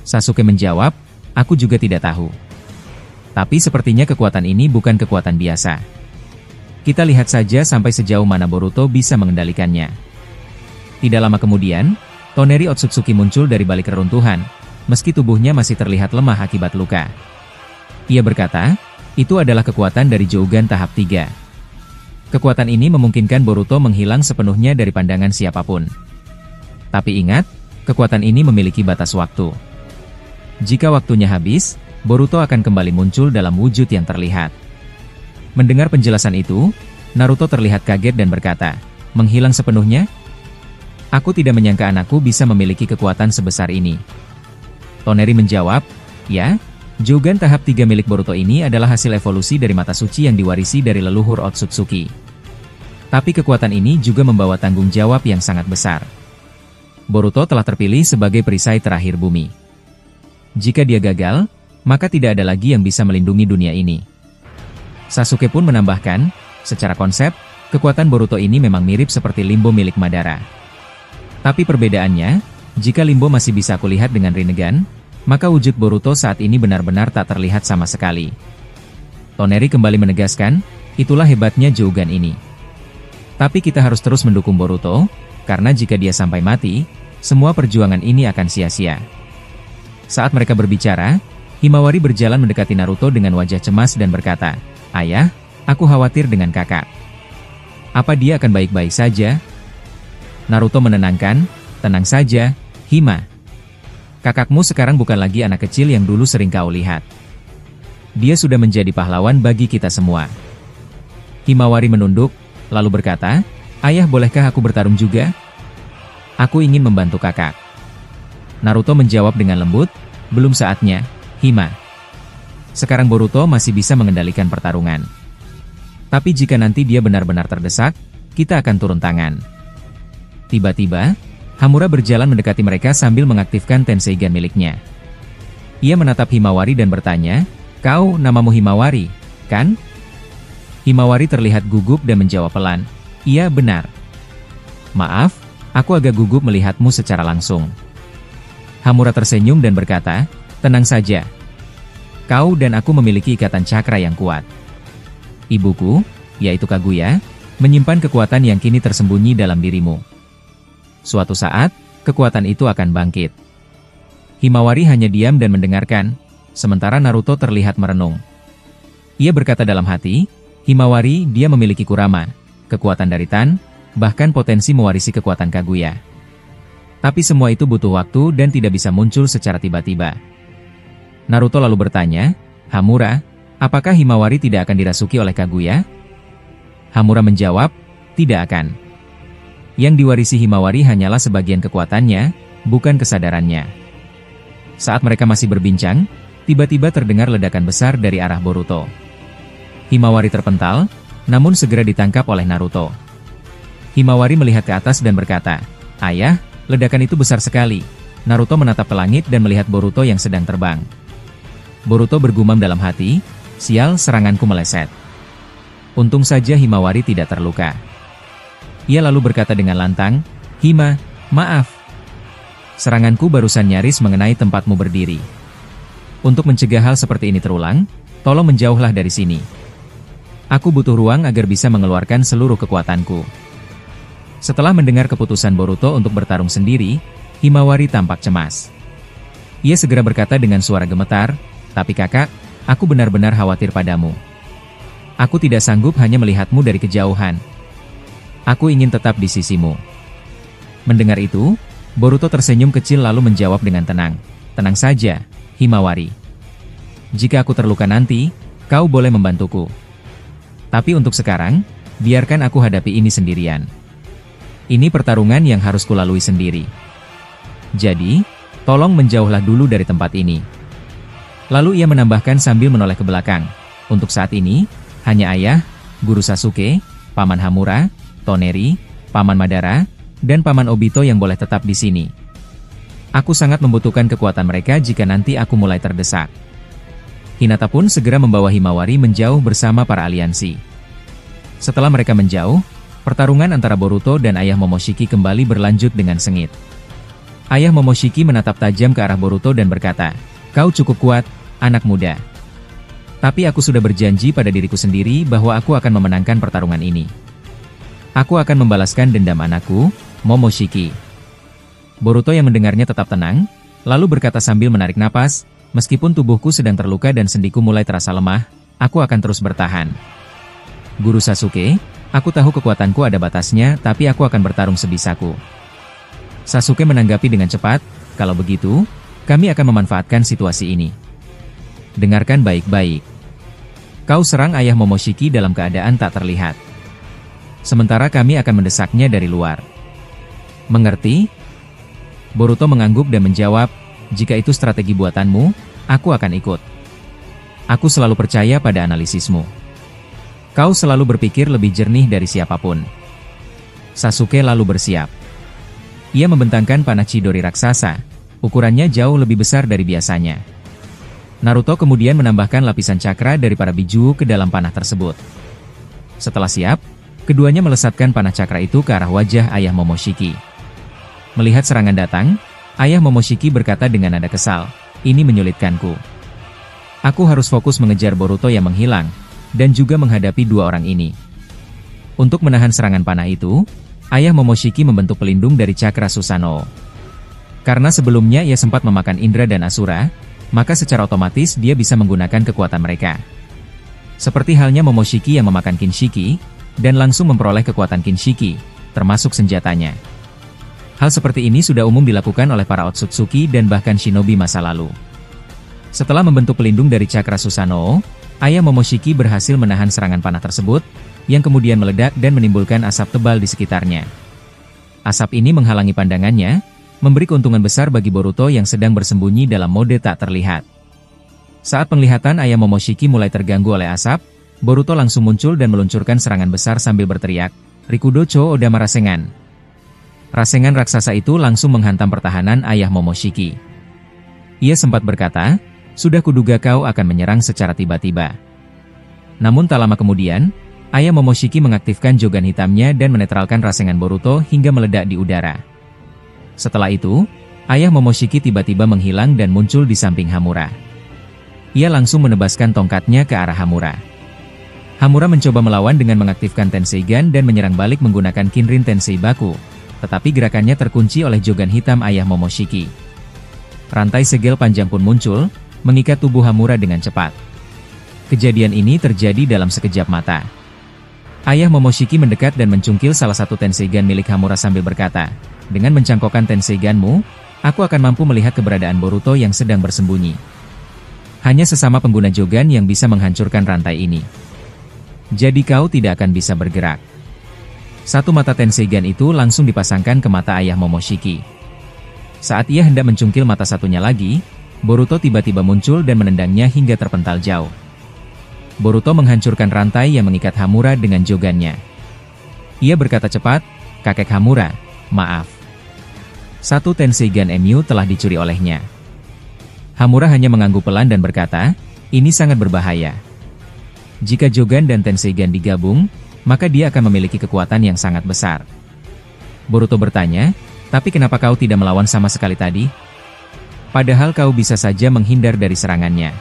Sasuke menjawab, "Aku juga tidak tahu. Tapi sepertinya kekuatan ini bukan kekuatan biasa. Kita lihat saja sampai sejauh mana Boruto bisa mengendalikannya." Tidak lama kemudian, Toneri Otsutsuki muncul dari balik reruntuhan, meski tubuhnya masih terlihat lemah akibat luka. Ia berkata, itu adalah kekuatan dari Jougan tahap 3. Kekuatan ini memungkinkan Boruto menghilang sepenuhnya dari pandangan siapapun. Tapi ingat, kekuatan ini memiliki batas waktu. Jika waktunya habis, Boruto akan kembali muncul dalam wujud yang terlihat. Mendengar penjelasan itu, Naruto terlihat kaget dan berkata, "Menghilang sepenuhnya? Aku tidak menyangka anakku bisa memiliki kekuatan sebesar ini." Toneri menjawab, "Ya, Jougan tahap 3 milik Boruto ini adalah hasil evolusi dari mata suci yang diwarisi dari leluhur Otsutsuki. Tapi kekuatan ini juga membawa tanggung jawab yang sangat besar. Boruto telah terpilih sebagai perisai terakhir bumi. Jika dia gagal, maka tidak ada lagi yang bisa melindungi dunia ini." Sasuke pun menambahkan, secara konsep, kekuatan Boruto ini memang mirip seperti Limbo milik Madara. Tapi perbedaannya, jika Limbo masih bisa aku lihat dengan Rinnegan, maka wujud Boruto saat ini benar-benar tak terlihat sama sekali. Toneri kembali menegaskan, itulah hebatnya Jougan ini. Tapi kita harus terus mendukung Boruto, karena jika dia sampai mati, semua perjuangan ini akan sia-sia. Saat mereka berbicara, Himawari berjalan mendekati Naruto dengan wajah cemas dan berkata, "Ayah, aku khawatir dengan kakak. Apa dia akan baik-baik saja?" Naruto menenangkan, "Tenang saja, Hima. Kakakmu sekarang bukan lagi anak kecil yang dulu sering kau lihat. Dia sudah menjadi pahlawan bagi kita semua." Himawari menunduk, lalu berkata, "Ayah, bolehkah aku bertarung juga? Aku ingin membantu kakak." Naruto menjawab dengan lembut, "Belum saatnya, Hima. Sekarang Boruto masih bisa mengendalikan pertarungan. Tapi jika nanti dia benar-benar terdesak, kita akan turun tangan." Tiba-tiba, Hamura berjalan mendekati mereka sambil mengaktifkan Tenseigan miliknya. Ia menatap Himawari dan bertanya, "Kau, namamu Himawari, kan?" Himawari terlihat gugup dan menjawab pelan, "Iya, benar. Maaf, aku agak gugup melihatmu secara langsung." Hamura tersenyum dan berkata, "Tenang saja. Kau dan aku memiliki ikatan cakra yang kuat. Ibuku, yaitu Kaguya, menyimpan kekuatan yang kini tersembunyi dalam dirimu. Suatu saat, kekuatan itu akan bangkit." Himawari hanya diam dan mendengarkan, sementara Naruto terlihat merenung. Ia berkata dalam hati, "Himawari, dia memiliki Kurama, kekuatan dari Tan, bahkan potensi mewarisi kekuatan Kaguya. Tapi semua itu butuh waktu dan tidak bisa muncul secara tiba-tiba." Naruto lalu bertanya, "Hamura, apakah Himawari tidak akan dirasuki oleh Kaguya?" Hamura menjawab, "Tidak akan. Yang diwarisi Himawari hanyalah sebagian kekuatannya, bukan kesadarannya." Saat mereka masih berbincang, tiba-tiba terdengar ledakan besar dari arah Boruto. Himawari terpental, namun segera ditangkap oleh Naruto. Himawari melihat ke atas dan berkata, "Ayah, ledakan itu besar sekali." Naruto menatap ke langit dan melihat Boruto yang sedang terbang. Boruto bergumam dalam hati, "Sial, seranganku meleset." Untung saja Himawari tidak terluka. Ia lalu berkata dengan lantang, "Hima, maaf. Seranganku barusan nyaris mengenai tempatmu berdiri. Untuk mencegah hal seperti ini terulang, tolong menjauhlah dari sini." Aku butuh ruang agar bisa mengeluarkan seluruh kekuatanku. Setelah mendengar keputusan Boruto untuk bertarung sendiri, Himawari tampak cemas. Ia segera berkata dengan suara gemetar, "Tapi kakak, aku benar-benar khawatir padamu. Aku tidak sanggup hanya melihatmu dari kejauhan. Aku ingin tetap di sisimu." Mendengar itu, Boruto tersenyum kecil lalu menjawab dengan tenang, "Tenang saja, Himawari. Jika aku terluka nanti, kau boleh membantuku. Tapi untuk sekarang, biarkan aku hadapi ini sendirian. Ini pertarungan yang harus kulalui sendiri. Jadi, tolong menjauhlah dulu dari tempat ini." Lalu ia menambahkan sambil menoleh ke belakang, "Untuk saat ini, hanya ayah, Guru Sasuke, Paman Hamura, Toneri, Paman Madara, dan Paman Obito yang boleh tetap di sini. Aku sangat membutuhkan kekuatan mereka jika nanti aku mulai terdesak." Hinata pun segera membawa Himawari menjauh bersama para aliansi. Setelah mereka menjauh, pertarungan antara Boruto dan ayah Momoshiki kembali berlanjut dengan sengit. Ayah Momoshiki menatap tajam ke arah Boruto dan berkata, "Kau cukup kuat, anak muda. Tapi aku sudah berjanji pada diriku sendiri bahwa aku akan memenangkan pertarungan ini. Aku akan membalaskan dendam anakku, Momoshiki." Boruto yang mendengarnya tetap tenang, lalu berkata sambil menarik napas, "Meskipun tubuhku sedang terluka dan sendiku mulai terasa lemah, aku akan terus bertahan. Guru Sasuke, aku tahu kekuatanku ada batasnya, tapi aku akan bertarung sebisaku." Sasuke menanggapi dengan cepat, "Kalau begitu, kami akan memanfaatkan situasi ini. Dengarkan baik-baik. Kau serang ayah Momoshiki dalam keadaan tak terlihat. Sementara kami akan mendesaknya dari luar. Mengerti?" Boruto mengangguk dan menjawab, "Jika itu strategi buatanmu, aku akan ikut. Aku selalu percaya pada analisismu. Kau selalu berpikir lebih jernih dari siapapun." Sasuke lalu bersiap. Ia membentangkan panah Chidori raksasa, ukurannya jauh lebih besar dari biasanya. Naruto kemudian menambahkan lapisan cakra dari para biju ke dalam panah tersebut. Setelah siap, keduanya melesatkan panah cakra itu ke arah wajah ayah Momoshiki. Melihat serangan datang, ayah Momoshiki berkata dengan nada kesal, "Ini menyulitkanku. Aku harus fokus mengejar Boruto yang menghilang, dan juga menghadapi dua orang ini." Untuk menahan serangan panah itu, ayah Momoshiki membentuk pelindung dari cakra Susanoo. Karena sebelumnya ia sempat memakan Indra dan Asura, maka secara otomatis dia bisa menggunakan kekuatan mereka. Seperti halnya Momoshiki yang memakan Kinshiki, dan langsung memperoleh kekuatan Kinshiki, termasuk senjatanya. Hal seperti ini sudah umum dilakukan oleh para Otsutsuki dan bahkan shinobi masa lalu. Setelah membentuk pelindung dari cakra Susanoo, ayah Momoshiki berhasil menahan serangan panah tersebut, yang kemudian meledak dan menimbulkan asap tebal di sekitarnya. Asap ini menghalangi pandangannya, memberi keuntungan besar bagi Boruto yang sedang bersembunyi dalam mode tak terlihat. Saat penglihatan ayah Momoshiki mulai terganggu oleh asap, Boruto langsung muncul dan meluncurkan serangan besar sambil berteriak, "Rikudo Chou Odama Rasengan." Rasengan raksasa itu langsung menghantam pertahanan ayah Momoshiki. Ia sempat berkata, "Sudah kuduga kau akan menyerang secara tiba-tiba." Namun tak lama kemudian, ayah Momoshiki mengaktifkan Jogan hitamnya dan menetralkan rasengan Boruto hingga meledak di udara. Setelah itu, ayah Momoshiki tiba-tiba menghilang dan muncul di samping Hamura. Ia langsung menebaskan tongkatnya ke arah Hamura. Hamura mencoba melawan dengan mengaktifkan Tenseigan dan menyerang balik menggunakan Kinrin Tensei Baku, tetapi gerakannya terkunci oleh Jogan hitam ayah Momoshiki. Rantai segel panjang pun muncul, mengikat tubuh Hamura dengan cepat. Kejadian ini terjadi dalam sekejap mata. Ayah Momoshiki mendekat dan mencungkil salah satu Tenseigan milik Hamura sambil berkata, "Dengan mencangkokkan Tenseiganmu, aku akan mampu melihat keberadaan Boruto yang sedang bersembunyi. Hanya sesama pengguna Jogan yang bisa menghancurkan rantai ini. Jadi kau tidak akan bisa bergerak." Satu mata Tenseigan itu langsung dipasangkan ke mata ayah Momoshiki. Saat ia hendak mencungkil mata satunya lagi, Boruto tiba-tiba muncul dan menendangnya hingga terpental jauh. Boruto menghancurkan rantai yang mengikat Hamura dengan jogannya. Ia berkata cepat, "Kakek Hamura, maaf. Satu Tenseigan Emyu telah dicuri olehnya." Hamura hanya mengangguk pelan dan berkata, "Ini sangat berbahaya. Jika Jogan dan Tenseigan digabung, maka dia akan memiliki kekuatan yang sangat besar." Boruto bertanya, "Tapi kenapa kau tidak melawan sama sekali tadi? Padahal kau bisa saja menghindar dari serangannya."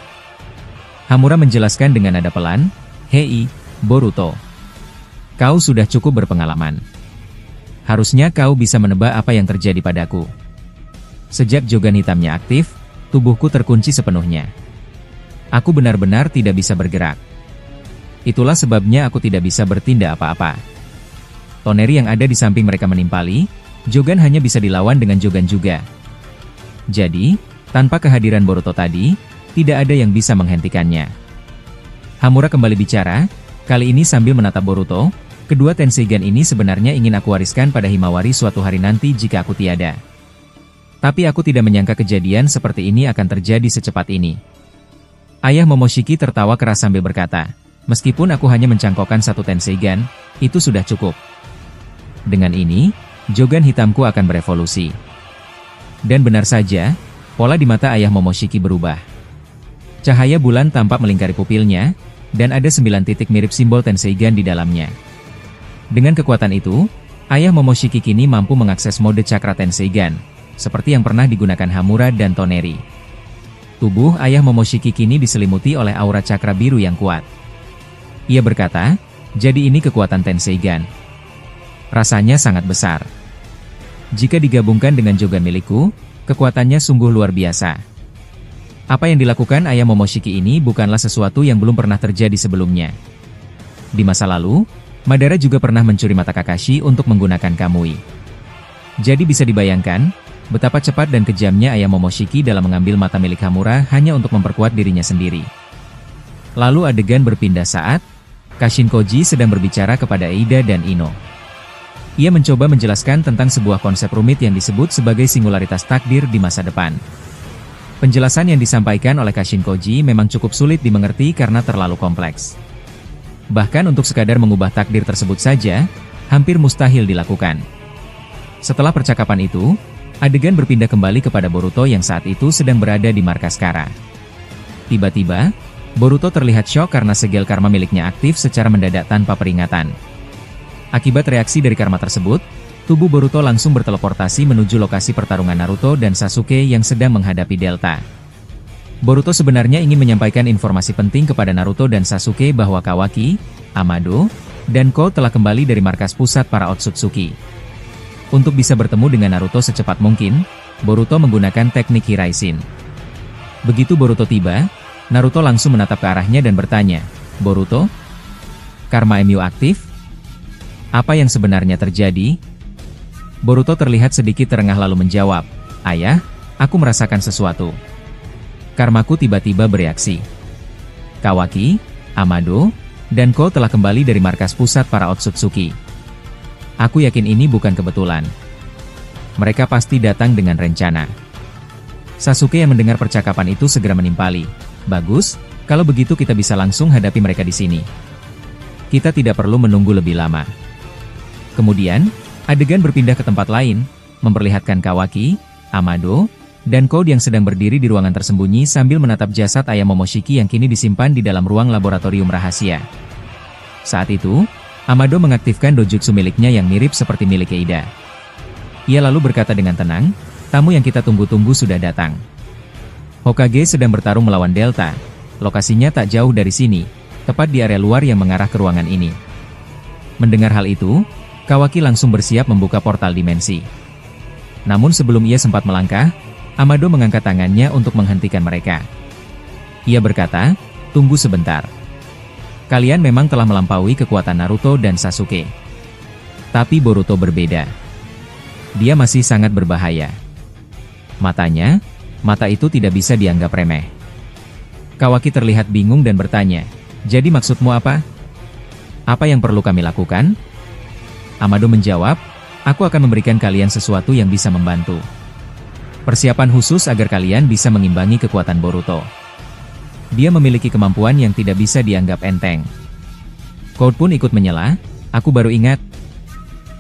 Hamura menjelaskan dengan nada pelan, "Hei, Boruto. Kau sudah cukup berpengalaman. Harusnya kau bisa menebak apa yang terjadi padaku. Sejak Jogan hitamnya aktif, tubuhku terkunci sepenuhnya. Aku benar-benar tidak bisa bergerak. Itulah sebabnya aku tidak bisa bertindak apa-apa. Toneri yang ada di samping mereka menimpali, Jogan hanya bisa dilawan dengan Jogan juga. Jadi, tanpa kehadiran Boruto tadi, tidak ada yang bisa menghentikannya. Hamura kembali bicara, kali ini sambil menatap Boruto. Kedua Tenseigan ini sebenarnya ingin aku wariskan pada Himawari suatu hari nanti jika aku tiada. Tapi aku tidak menyangka kejadian seperti ini akan terjadi secepat ini. Ayah Momoshiki tertawa keras sambil berkata, meskipun aku hanya mencangkokkan satu Tenseigan, itu sudah cukup. Dengan ini, Jogan hitamku akan berevolusi. Dan benar saja, pola di mata ayah Momoshiki berubah. Cahaya bulan tampak melingkari pupilnya, dan ada 9 titik mirip simbol Tenseigan di dalamnya. Dengan kekuatan itu, ayah Momoshiki kini mampu mengakses mode cakra Tenseigan, seperti yang pernah digunakan Hamura dan Toneri. Tubuh ayah Momoshiki kini diselimuti oleh aura cakra biru yang kuat. Ia berkata, jadi ini kekuatan Tenseigan. Rasanya sangat besar. Jika digabungkan dengan Jogan milikku, kekuatannya sungguh luar biasa. Apa yang dilakukan ayah Momoshiki ini bukanlah sesuatu yang belum pernah terjadi sebelumnya. Di masa lalu, Madara juga pernah mencuri mata Kakashi untuk menggunakan Kamui. Jadi bisa dibayangkan, betapa cepat dan kejamnya ayah Momoshiki dalam mengambil mata milik Hamura hanya untuk memperkuat dirinya sendiri. Lalu adegan berpindah saat Kashin Koji sedang berbicara kepada Eida dan Ino. Ia mencoba menjelaskan tentang sebuah konsep rumit yang disebut sebagai singularitas takdir di masa depan. Penjelasan yang disampaikan oleh Kashin Koji memang cukup sulit dimengerti karena terlalu kompleks. Bahkan untuk sekadar mengubah takdir tersebut saja, hampir mustahil dilakukan. Setelah percakapan itu, adegan berpindah kembali kepada Boruto yang saat itu sedang berada di markas Kara. Tiba-tiba, Boruto terlihat syok karena segel karma miliknya aktif secara mendadak tanpa peringatan. Akibat reaksi dari karma tersebut, tubuh Boruto langsung berteleportasi menuju lokasi pertarungan Naruto dan Sasuke yang sedang menghadapi Delta. Boruto sebenarnya ingin menyampaikan informasi penting kepada Naruto dan Sasuke bahwa Kawaki, Amado, dan Ko telah kembali dari markas pusat para Otsutsuki. Untuk bisa bertemu dengan Naruto secepat mungkin, Boruto menggunakan teknik Hiraishin. Begitu Boruto tiba, Naruto langsung menatap ke arahnya dan bertanya, "Boruto? Karma MU aktif? Apa yang sebenarnya terjadi?" Boruto terlihat sedikit terengah lalu menjawab, "Ayah, aku merasakan sesuatu. Karmaku tiba-tiba bereaksi. Kawaki, Amado, dan Ko telah kembali dari markas pusat para Otsutsuki. Aku yakin ini bukan kebetulan. Mereka pasti datang dengan rencana." Sasuke yang mendengar percakapan itu segera menimpali, "Bagus, kalau begitu kita bisa langsung hadapi mereka di sini. Kita tidak perlu menunggu lebih lama." Kemudian, adegan berpindah ke tempat lain, memperlihatkan Kawaki, Amado, dan Ko yang sedang berdiri di ruangan tersembunyi sambil menatap jasad ayah Momoshiki yang kini disimpan di dalam ruang laboratorium rahasia. Saat itu, Amado mengaktifkan dojutsu miliknya yang mirip seperti milik Eida. Ia lalu berkata dengan tenang, "Tamu yang kita tunggu-tunggu sudah datang. Hokage sedang bertarung melawan Delta. Lokasinya tak jauh dari sini, tepat di area luar yang mengarah ke ruangan ini." Mendengar hal itu, Kawaki langsung bersiap membuka portal dimensi. Namun sebelum ia sempat melangkah, Amado mengangkat tangannya untuk menghentikan mereka. Ia berkata, "Tunggu sebentar. Kalian memang telah melampaui kekuatan Naruto dan Sasuke. Tapi Boruto berbeda. Dia masih sangat berbahaya. Matanya, mata itu tidak bisa dianggap remeh." Kawaki terlihat bingung dan bertanya, "Jadi maksudmu apa? Apa yang perlu kami lakukan?" Amado menjawab, "Aku akan memberikan kalian sesuatu yang bisa membantu. Persiapan khusus agar kalian bisa mengimbangi kekuatan Boruto. Dia memiliki kemampuan yang tidak bisa dianggap enteng." Code pun ikut menyela, "Aku baru ingat.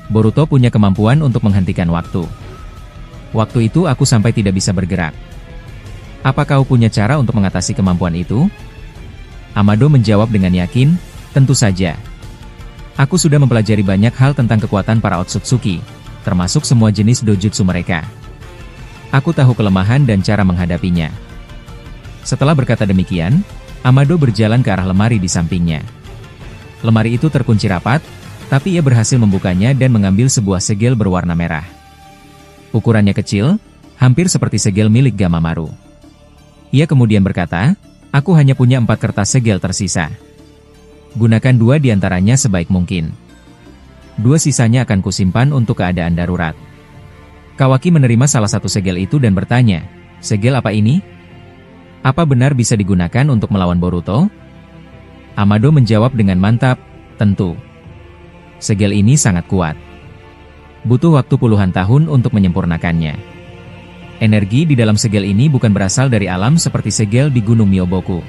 Boruto punya kemampuan untuk menghentikan waktu. Waktu itu aku sampai tidak bisa bergerak. Apa kau punya cara untuk mengatasi kemampuan itu?" Amado menjawab dengan yakin, "Tentu saja. Aku sudah mempelajari banyak hal tentang kekuatan para Otsutsuki, termasuk semua jenis dojutsu mereka. Aku tahu kelemahan dan cara menghadapinya." Setelah berkata demikian, Amado berjalan ke arah lemari di sampingnya. Lemari itu terkunci rapat, tapi ia berhasil membukanya dan mengambil sebuah segel berwarna merah. Ukurannya kecil, hampir seperti segel milik Gamamaru. Ia kemudian berkata, "Aku hanya punya 4 kertas segel tersisa. Gunakan 2 di antaranya sebaik mungkin. 2 sisanya akan kusimpan untuk keadaan darurat." Kawaki menerima salah satu segel itu dan bertanya, "Segel apa ini? Apa benar bisa digunakan untuk melawan Boruto?" Amado menjawab dengan mantap, "Tentu. Segel ini sangat kuat. Butuh waktu puluhan tahun untuk menyempurnakannya. Energi di dalam segel ini bukan berasal dari alam seperti segel di Gunung Myoboku,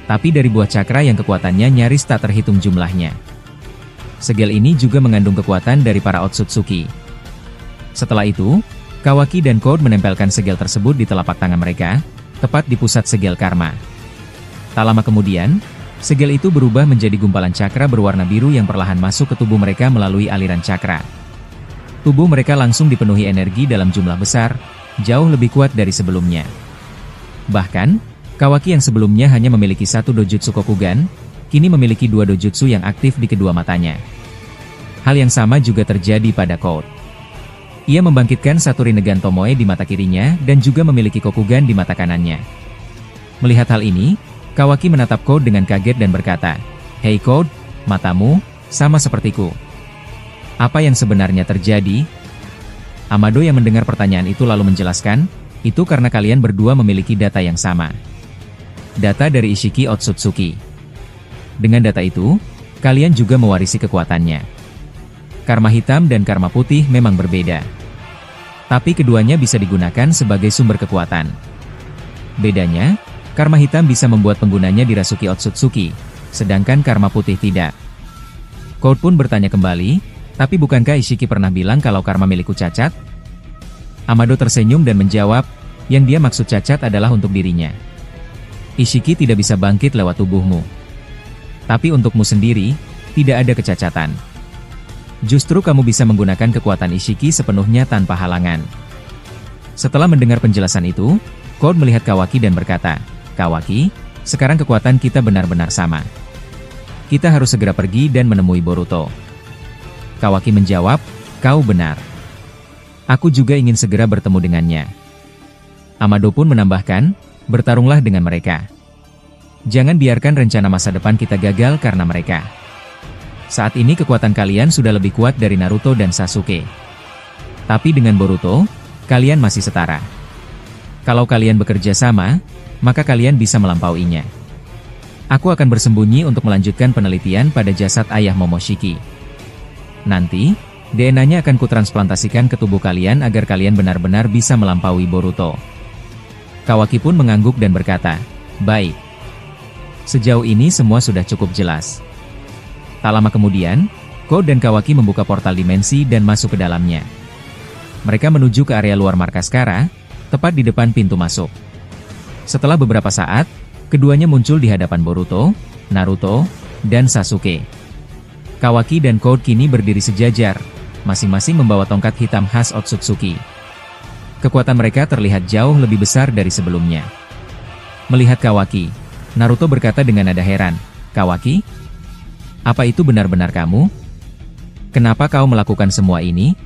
tapi dari buah cakra yang kekuatannya nyaris tak terhitung jumlahnya. Segel ini juga mengandung kekuatan dari para Otsutsuki." Setelah itu, Kawaki dan Code menempelkan segel tersebut di telapak tangan mereka, tepat di pusat segel karma. Tak lama kemudian, segel itu berubah menjadi gumpalan cakra berwarna biru yang perlahan masuk ke tubuh mereka melalui aliran cakra. Tubuh mereka langsung dipenuhi energi dalam jumlah besar, jauh lebih kuat dari sebelumnya. Bahkan, Kawaki yang sebelumnya hanya memiliki 1 dojutsu Kokugan, kini memiliki 2 dojutsu yang aktif di kedua matanya. Hal yang sama juga terjadi pada Code. Ia membangkitkan 1 Rinnegan Tomoe di mata kirinya dan juga memiliki Kokugan di mata kanannya. Melihat hal ini, Kawaki menatap Code dengan kaget dan berkata, "Hei Code, matamu sama sepertiku. Apa yang sebenarnya terjadi?" Amado yang mendengar pertanyaan itu lalu menjelaskan, "Itu karena kalian berdua memiliki data yang sama. Data dari Ishiki Otsutsuki. Dengan data itu, kalian juga mewarisi kekuatannya. Karma hitam dan karma putih memang berbeda. Tapi keduanya bisa digunakan sebagai sumber kekuatan. Bedanya, karma hitam bisa membuat penggunanya dirasuki Otsutsuki, sedangkan karma putih tidak." Code pun bertanya kembali, "Tapi bukankah Ishiki pernah bilang kalau karma milikku cacat?" Amado tersenyum dan menjawab, yang dia maksud cacat adalah untuk dirinya. Ishiki tidak bisa bangkit lewat tubuhmu. Tapi untukmu sendiri, tidak ada kecacatan. Justru kamu bisa menggunakan kekuatan Ishiki sepenuhnya tanpa halangan. Setelah mendengar penjelasan itu, Code melihat Kawaki dan berkata, "Kawaki, sekarang kekuatan kita benar-benar sama. Kita harus segera pergi dan menemui Boruto." Kawaki menjawab, "Kau benar. Aku juga ingin segera bertemu dengannya." Amado pun menambahkan, "Bertarunglah dengan mereka. Jangan biarkan rencana masa depan kita gagal karena mereka. Saat ini kekuatan kalian sudah lebih kuat dari Naruto dan Sasuke. Tapi dengan Boruto, kalian masih setara. Kalau kalian bekerja sama, maka kalian bisa melampauinya. Aku akan bersembunyi untuk melanjutkan penelitian pada jasad ayah Momoshiki. Nanti, DNA-nya akan kutransplantasikan ke tubuh kalian agar kalian benar-benar bisa melampaui Boruto." Kawaki pun mengangguk dan berkata, "Baik. Sejauh ini semua sudah cukup jelas." Tak lama kemudian, Code dan Kawaki membuka portal dimensi dan masuk ke dalamnya. Mereka menuju ke area luar markas Kara, tepat di depan pintu masuk. Setelah beberapa saat, keduanya muncul di hadapan Boruto, Naruto, dan Sasuke. Kawaki dan Code kini berdiri sejajar, masing-masing membawa tongkat hitam khas Otsutsuki. Kekuatan mereka terlihat jauh lebih besar dari sebelumnya. Melihat Kawaki, Naruto berkata dengan nada heran, "Kawaki? Apa itu benar-benar kamu? Kenapa kau melakukan semua ini?"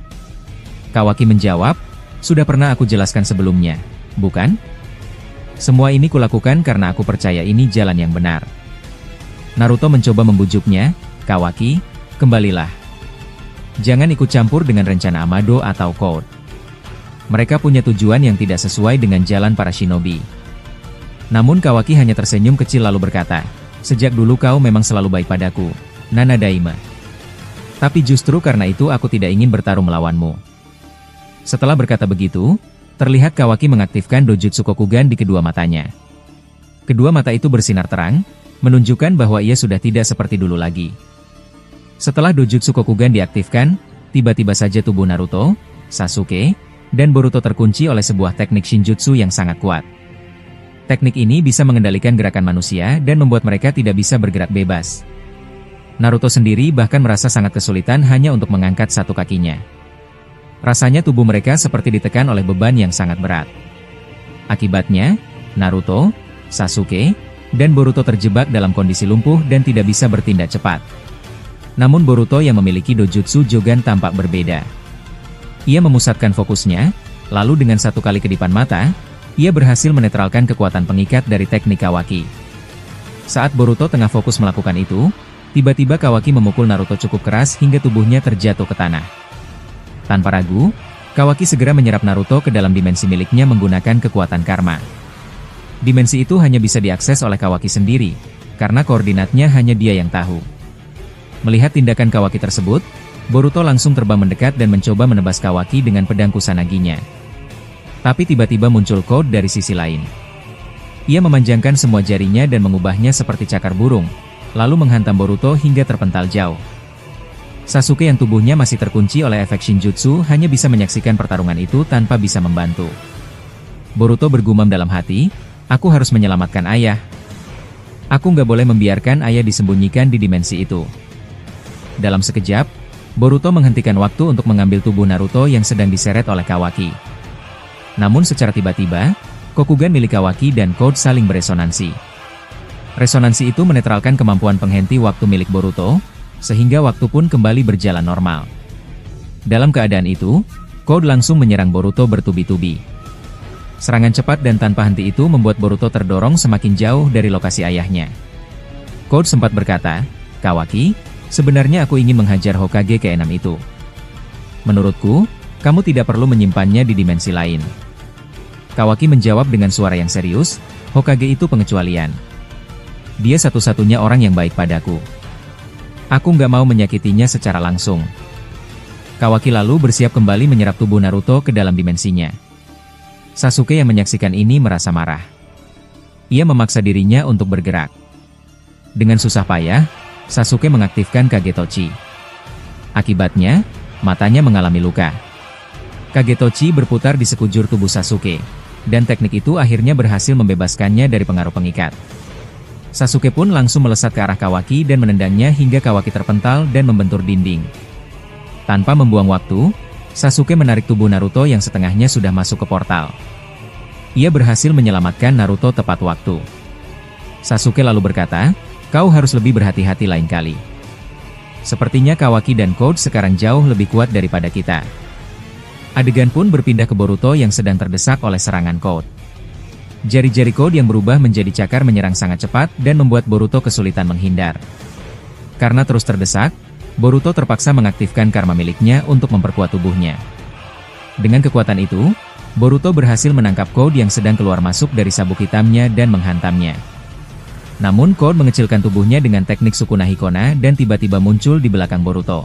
Kawaki menjawab, "Sudah pernah aku jelaskan sebelumnya, bukan? Semua ini kulakukan karena aku percaya ini jalan yang benar." Naruto mencoba membujuknya, "Kawaki, kembalilah. Jangan ikut campur dengan rencana Amado atau Code. Mereka punya tujuan yang tidak sesuai dengan jalan para shinobi." Namun Kawaki hanya tersenyum kecil lalu berkata, "Sejak dulu kau memang selalu baik padaku, Nana Daima. Tapi justru karena itu aku tidak ingin bertarung melawanmu." Setelah berkata begitu, terlihat Kawaki mengaktifkan dojutsu Kokugan di kedua matanya. Kedua mata itu bersinar terang, menunjukkan bahwa ia sudah tidak seperti dulu lagi. Setelah dojutsu Kokugan diaktifkan, tiba-tiba saja tubuh Naruto, Sasuke, dan Boruto terkunci oleh sebuah teknik Shinjutsu yang sangat kuat. Teknik ini bisa mengendalikan gerakan manusia dan membuat mereka tidak bisa bergerak bebas. Naruto sendiri bahkan merasa sangat kesulitan hanya untuk mengangkat satu kakinya. Rasanya tubuh mereka seperti ditekan oleh beban yang sangat berat. Akibatnya, Naruto, Sasuke, dan Boruto terjebak dalam kondisi lumpuh dan tidak bisa bertindak cepat. Namun Boruto yang memiliki dojutsu Jogan tampak berbeda. Ia memusatkan fokusnya, lalu dengan satu kali kedipan mata, ia berhasil menetralkan kekuatan pengikat dari teknik Kawaki. Saat Boruto tengah fokus melakukan itu, tiba-tiba Kawaki memukul Naruto cukup keras hingga tubuhnya terjatuh ke tanah. Tanpa ragu, Kawaki segera menyerap Naruto ke dalam dimensi miliknya menggunakan kekuatan karma. Dimensi itu hanya bisa diakses oleh Kawaki sendiri, karena koordinatnya hanya dia yang tahu. Melihat tindakan Kawaki tersebut, Boruto langsung terbang mendekat dan mencoba menebas Kawaki dengan pedang Kusanaginya. Tapi tiba-tiba muncul Code dari sisi lain. Ia memanjangkan semua jarinya dan mengubahnya seperti cakar burung, lalu menghantam Boruto hingga terpental jauh. Sasuke yang tubuhnya masih terkunci oleh efek Shinjutsu hanya bisa menyaksikan pertarungan itu tanpa bisa membantu. Boruto bergumam dalam hati, "Aku harus menyelamatkan ayah. Aku nggak boleh membiarkan ayah disembunyikan di dimensi itu." Dalam sekejap, Boruto menghentikan waktu untuk mengambil tubuh Naruto yang sedang diseret oleh Kawaki. Namun secara tiba-tiba, Kokugan milik Kawaki dan Code saling beresonansi. Resonansi itu menetralkan kemampuan penghenti waktu milik Boruto, sehingga waktu pun kembali berjalan normal. Dalam keadaan itu, Code langsung menyerang Boruto bertubi-tubi. Serangan cepat dan tanpa henti itu membuat Boruto terdorong semakin jauh dari lokasi ayahnya. Code sempat berkata, "Kawaki, sebenarnya aku ingin menghajar Hokage ke-6 itu. Menurutku, kamu tidak perlu menyimpannya di dimensi lain." Kawaki menjawab dengan suara yang serius, "Hokage itu pengecualian. Dia satu-satunya orang yang baik padaku. Aku nggak mau menyakitinya secara langsung." Kawaki lalu bersiap kembali menyerap tubuh Naruto ke dalam dimensinya. Sasuke yang menyaksikan ini merasa marah. Ia memaksa dirinya untuk bergerak. Dengan susah payah, Sasuke mengaktifkan Kagetochi. Akibatnya, matanya mengalami luka. Kagetochi berputar di sekujur tubuh Sasuke, dan teknik itu akhirnya berhasil membebaskannya dari pengaruh pengikat. Sasuke pun langsung melesat ke arah Kawaki dan menendangnya hingga Kawaki terpental dan membentur dinding. Tanpa membuang waktu, Sasuke menarik tubuh Naruto yang setengahnya sudah masuk ke portal. Ia berhasil menyelamatkan Naruto tepat waktu. Sasuke lalu berkata, "Kau harus lebih berhati-hati lain kali. Sepertinya Kawaki dan Code sekarang jauh lebih kuat daripada kita." Adegan pun berpindah ke Boruto yang sedang terdesak oleh serangan Code. Jari-jari Code yang berubah menjadi cakar menyerang sangat cepat dan membuat Boruto kesulitan menghindar. Karena terus terdesak, Boruto terpaksa mengaktifkan karma miliknya untuk memperkuat tubuhnya. Dengan kekuatan itu, Boruto berhasil menangkap Code yang sedang keluar masuk dari sabuk hitamnya dan menghantamnya. Namun Code mengecilkan tubuhnya dengan teknik Sukuna Hikona dan tiba-tiba muncul di belakang Boruto.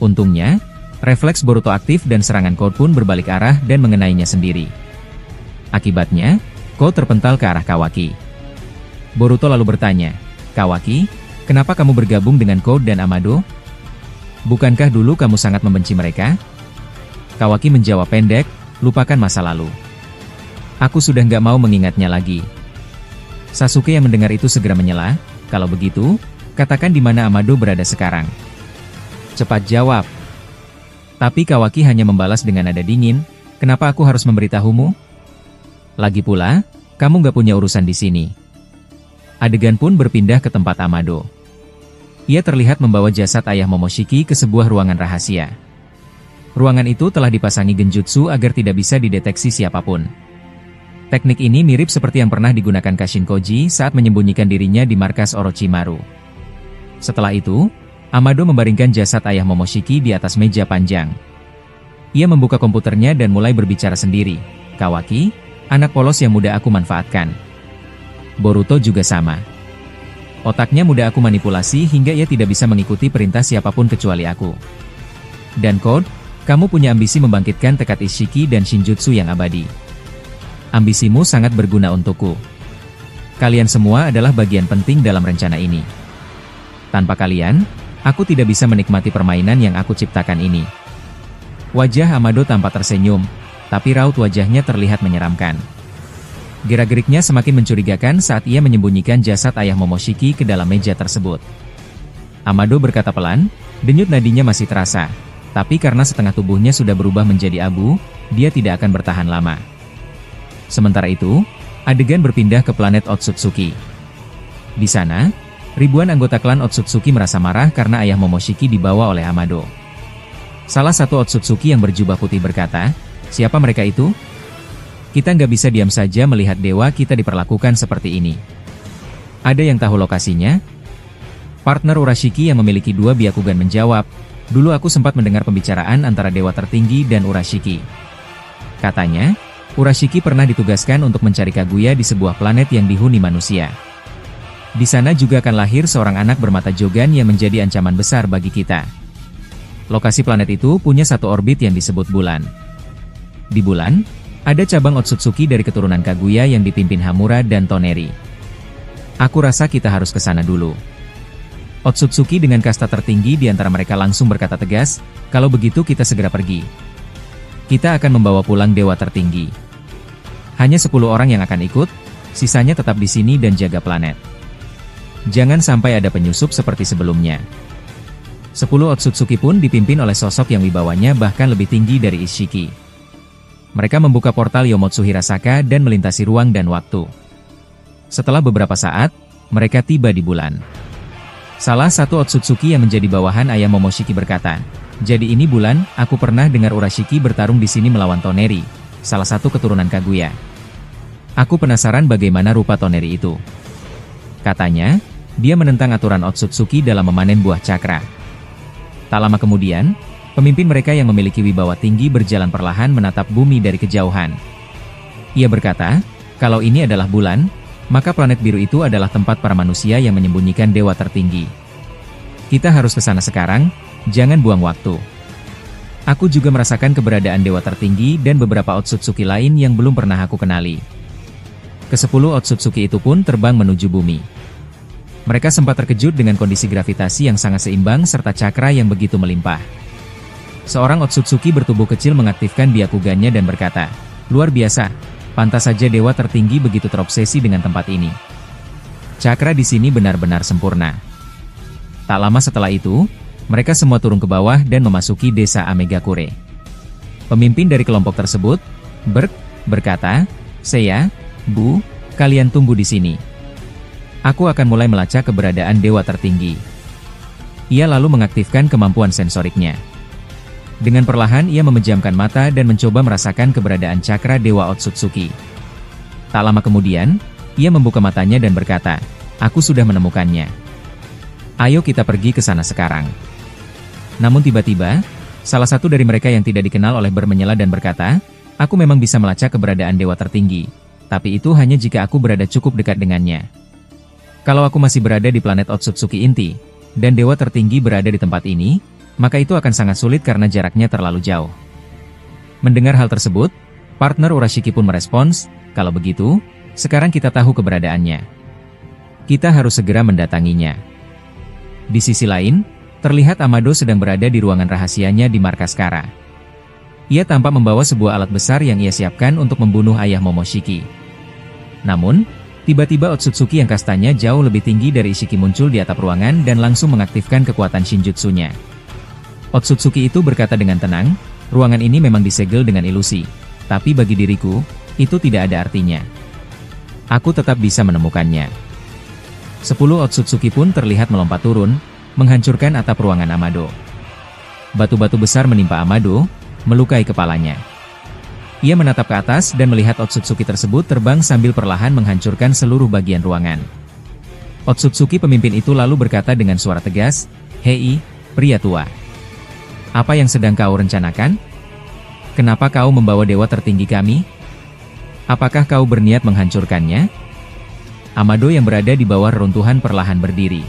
Untungnya, refleks Boruto aktif dan serangan Code pun berbalik arah dan mengenainya sendiri. Akibatnya, Code terpental ke arah Kawaki. Boruto lalu bertanya, "Kawaki, kenapa kamu bergabung dengan Code dan Amado? Bukankah dulu kamu sangat membenci mereka?" Kawaki menjawab pendek, "Lupakan masa lalu. Aku sudah nggak mau mengingatnya lagi." Sasuke yang mendengar itu segera menyela, "Kalau begitu, katakan di mana Amado berada sekarang. Cepat jawab." Tapi Kawaki hanya membalas dengan nada dingin, "Kenapa aku harus memberitahumu? Lagi pula, kamu nggak punya urusan di sini." Adegan pun berpindah ke tempat Amado. Ia terlihat membawa jasad ayah Momoshiki ke sebuah ruangan rahasia. Ruangan itu telah dipasangi genjutsu agar tidak bisa dideteksi siapapun. Teknik ini mirip seperti yang pernah digunakan Kashin Koji saat menyembunyikan dirinya di markas Orochimaru. Setelah itu, Amado membaringkan jasad ayah Momoshiki di atas meja panjang. Ia membuka komputernya dan mulai berbicara sendiri, "Kawaki, anak polos yang mudah aku manfaatkan. Boruto juga sama. Otaknya mudah aku manipulasi hingga ia tidak bisa mengikuti perintah siapapun kecuali aku. Dan Code, kamu punya ambisi membangkitkan tekad Ishiki dan Shinjutsu yang abadi. Ambisimu sangat berguna untukku. Kalian semua adalah bagian penting dalam rencana ini. Tanpa kalian, aku tidak bisa menikmati permainan yang aku ciptakan ini." Wajah Amado tampak tersenyum, tapi raut wajahnya terlihat menyeramkan. Gerak-geriknya semakin mencurigakan saat ia menyembunyikan jasad ayah Momoshiki ke dalam meja tersebut. Amado berkata pelan, denyut nadinya masih terasa, tapi karena setengah tubuhnya sudah berubah menjadi abu, dia tidak akan bertahan lama. Sementara itu, adegan berpindah ke planet Otsutsuki. Di sana, ribuan anggota klan Otsutsuki merasa marah karena ayah Momoshiki dibawa oleh Amado. Salah satu Otsutsuki yang berjubah putih berkata, "Siapa mereka itu? Kita nggak bisa diam saja melihat dewa kita diperlakukan seperti ini. Ada yang tahu lokasinya?" Partner Urashiki yang memiliki 2 Byakugan menjawab, "Dulu aku sempat mendengar pembicaraan antara dewa tertinggi dan Urashiki. Katanya, Urashiki pernah ditugaskan untuk mencari Kaguya di sebuah planet yang dihuni manusia. Di sana juga akan lahir seorang anak bermata jogan yang menjadi ancaman besar bagi kita. Lokasi planet itu punya satu orbit yang disebut bulan. Di bulan, ada cabang Otsutsuki dari keturunan Kaguya yang dipimpin Hamura dan Toneri. Aku rasa kita harus ke sana dulu." Otsutsuki dengan kasta tertinggi di antara mereka langsung berkata tegas, "Kalau begitu kita segera pergi. Kita akan membawa pulang dewa tertinggi. Hanya 10 orang yang akan ikut, sisanya tetap di sini dan jaga planet. Jangan sampai ada penyusup seperti sebelumnya." 10 Otsutsuki pun dipimpin oleh sosok yang wibawanya bahkan lebih tinggi dari Ishiki. Mereka membuka portal Yomotsu Hirasaka dan melintasi ruang dan waktu. Setelah beberapa saat, mereka tiba di bulan. Salah satu Otsutsuki yang menjadi bawahan ayah Momoshiki berkata, "Jadi ini bulan, aku pernah dengar Urashiki bertarung di sini melawan Toneri, salah satu keturunan Kaguya. Aku penasaran bagaimana rupa Toneri itu. Katanya, dia menentang aturan Otsutsuki dalam memanen buah cakra." Tak lama kemudian, pemimpin mereka yang memiliki wibawa tinggi berjalan perlahan menatap bumi dari kejauhan. Ia berkata, "Kalau ini adalah bulan, maka planet biru itu adalah tempat para manusia yang menyembunyikan dewa tertinggi. Kita harus ke sana sekarang, jangan buang waktu." Aku juga merasakan keberadaan dewa tertinggi dan beberapa Otsutsuki lain yang belum pernah aku kenali. Ke-10 Otsutsuki itu pun terbang menuju bumi. Mereka sempat terkejut dengan kondisi gravitasi yang sangat seimbang serta cakra yang begitu melimpah. Seorang Otsutsuki bertubuh kecil mengaktifkan Byakugannya dan berkata, "Luar biasa, pantas saja dewa tertinggi begitu terobsesi dengan tempat ini. Cakra di sini benar-benar sempurna." Tak lama setelah itu, mereka semua turun ke bawah dan memasuki desa Amegakure. Pemimpin dari kelompok tersebut, berkata, "Seiya, Bu, kalian tunggu di sini. Aku akan mulai melacak keberadaan dewa tertinggi." Ia lalu mengaktifkan kemampuan sensoriknya. Dengan perlahan ia memejamkan mata dan mencoba merasakan keberadaan cakra dewa Otsutsuki. Tak lama kemudian, ia membuka matanya dan berkata, "Aku sudah menemukannya. Ayo kita pergi ke sana sekarang." Namun tiba-tiba, salah satu dari mereka yang tidak dikenal oleh menyela dan berkata, "Aku memang bisa melacak keberadaan dewa tertinggi, tapi itu hanya jika aku berada cukup dekat dengannya. Kalau aku masih berada di planet Otsutsuki inti, dan dewa tertinggi berada di tempat ini, maka itu akan sangat sulit karena jaraknya terlalu jauh." Mendengar hal tersebut, partner Urashiki pun merespons, "Kalau begitu, sekarang kita tahu keberadaannya. Kita harus segera mendatanginya." Di sisi lain, terlihat Amado sedang berada di ruangan rahasianya di markas Kara. Ia tampak membawa sebuah alat besar yang ia siapkan untuk membunuh ayah Momoshiki. Namun, tiba-tiba Otsutsuki yang kastanya jauh lebih tinggi dari Ishiki muncul di atap ruangan dan langsung mengaktifkan kekuatan Shinjutsunya. Otsutsuki itu berkata dengan tenang, "Ruangan ini memang disegel dengan ilusi, tapi bagi diriku, itu tidak ada artinya. Aku tetap bisa menemukannya." 10 Otsutsuki pun terlihat melompat turun, menghancurkan atap ruangan Amado. Batu-batu besar menimpa Amado, melukai kepalanya. Ia menatap ke atas dan melihat Otsutsuki tersebut terbang sambil perlahan menghancurkan seluruh bagian ruangan. Otsutsuki pemimpin itu lalu berkata dengan suara tegas, "Hei, pria tua. Apa yang sedang kau rencanakan? Kenapa kau membawa dewa tertinggi kami? Apakah kau berniat menghancurkannya?" Amado yang berada di bawah reruntuhan perlahan berdiri.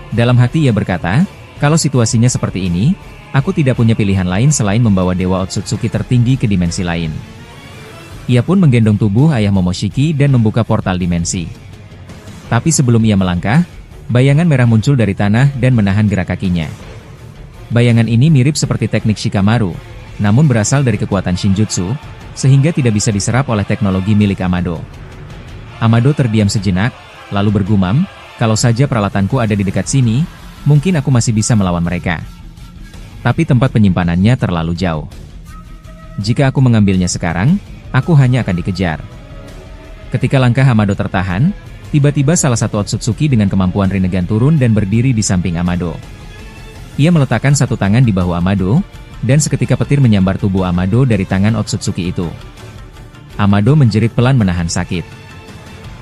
Dalam hati ia berkata, "Kalau situasinya seperti ini, aku tidak punya pilihan lain selain membawa dewa Otsutsuki tertinggi ke dimensi lain." Ia pun menggendong tubuh ayah Momoshiki dan membuka portal dimensi. Tapi sebelum ia melangkah, bayangan merah muncul dari tanah dan menahan gerak kakinya. Bayangan ini mirip seperti teknik Shikamaru, namun berasal dari kekuatan Shinjutsu, sehingga tidak bisa diserap oleh teknologi milik Amado. Amado terdiam sejenak, lalu bergumam, "Kalau saja peralatanku ada di dekat sini, mungkin aku masih bisa melawan mereka. Tapi tempat penyimpanannya terlalu jauh. Jika aku mengambilnya sekarang, aku hanya akan dikejar." Ketika langkah Amado tertahan, Tiba-tiba salah satu Otsutsuki dengan kemampuan Rinnegan turun dan berdiri di samping Amado. Ia meletakkan satu tangan di bahu Amado, dan seketika petir menyambar tubuh Amado dari tangan Otsutsuki itu. Amado menjerit pelan menahan sakit.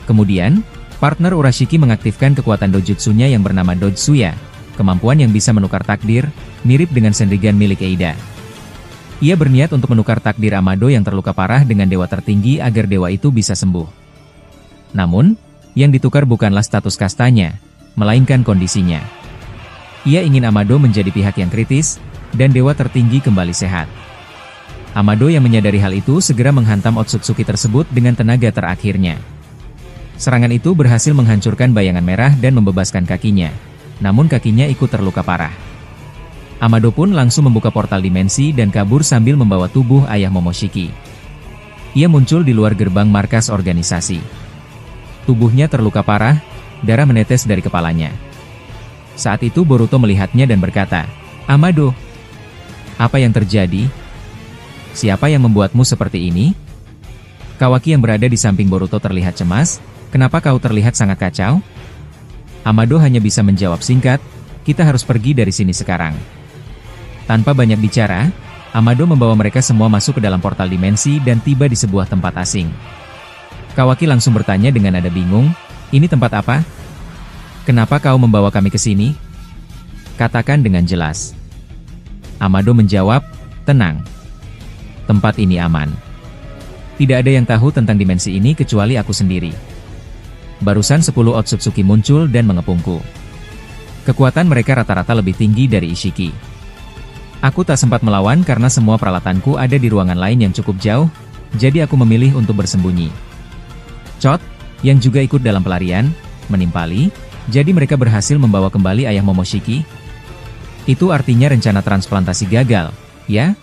Kemudian, partner Urashiki mengaktifkan kekuatan dojutsunya yang bernama Dojutsuya, kemampuan yang bisa menukar takdir, mirip dengan Senrigan milik Eida. Ia berniat untuk menukar takdir Amado yang terluka parah dengan dewa tertinggi agar dewa itu bisa sembuh. Namun, yang ditukar bukanlah status kastanya, melainkan kondisinya. Ia ingin Amado menjadi pihak yang kritis, dan dewa tertinggi kembali sehat. Amado yang menyadari hal itu segera menghantam Otsutsuki tersebut dengan tenaga terakhirnya. Serangan itu berhasil menghancurkan bayangan merah dan membebaskan kakinya, namun kakinya ikut terluka parah. Amado pun langsung membuka portal dimensi dan kabur sambil membawa tubuh ayah Momoshiki. Ia muncul di luar gerbang markas organisasi. Tubuhnya terluka parah, darah menetes dari kepalanya. Saat itu Boruto melihatnya dan berkata, "Amado, apa yang terjadi? Siapa yang membuatmu seperti ini?" Kawaki yang berada di samping Boruto terlihat cemas. "Kenapa kau terlihat sangat kacau?" Amado hanya bisa menjawab singkat, "Kita harus pergi dari sini sekarang." Tanpa banyak bicara, Amado membawa mereka semua masuk ke dalam portal dimensi dan tiba di sebuah tempat asing. Kawaki langsung bertanya dengan nada bingung, "Ini tempat apa? Kenapa kau membawa kami ke sini? Katakan dengan jelas." Amado menjawab, "Tenang. Tempat ini aman. Tidak ada yang tahu tentang dimensi ini kecuali aku sendiri." Barusan 10 Otsutsuki muncul dan mengepungku. Kekuatan mereka rata-rata lebih tinggi dari Ishiki. Aku tak sempat melawan karena semua peralatanku ada di ruangan lain yang cukup jauh, jadi aku memilih untuk bersembunyi. Chot, yang juga ikut dalam pelarian, menimpali, jadi mereka berhasil membawa kembali ayah Momoshiki. Itu artinya rencana transplantasi gagal, ya?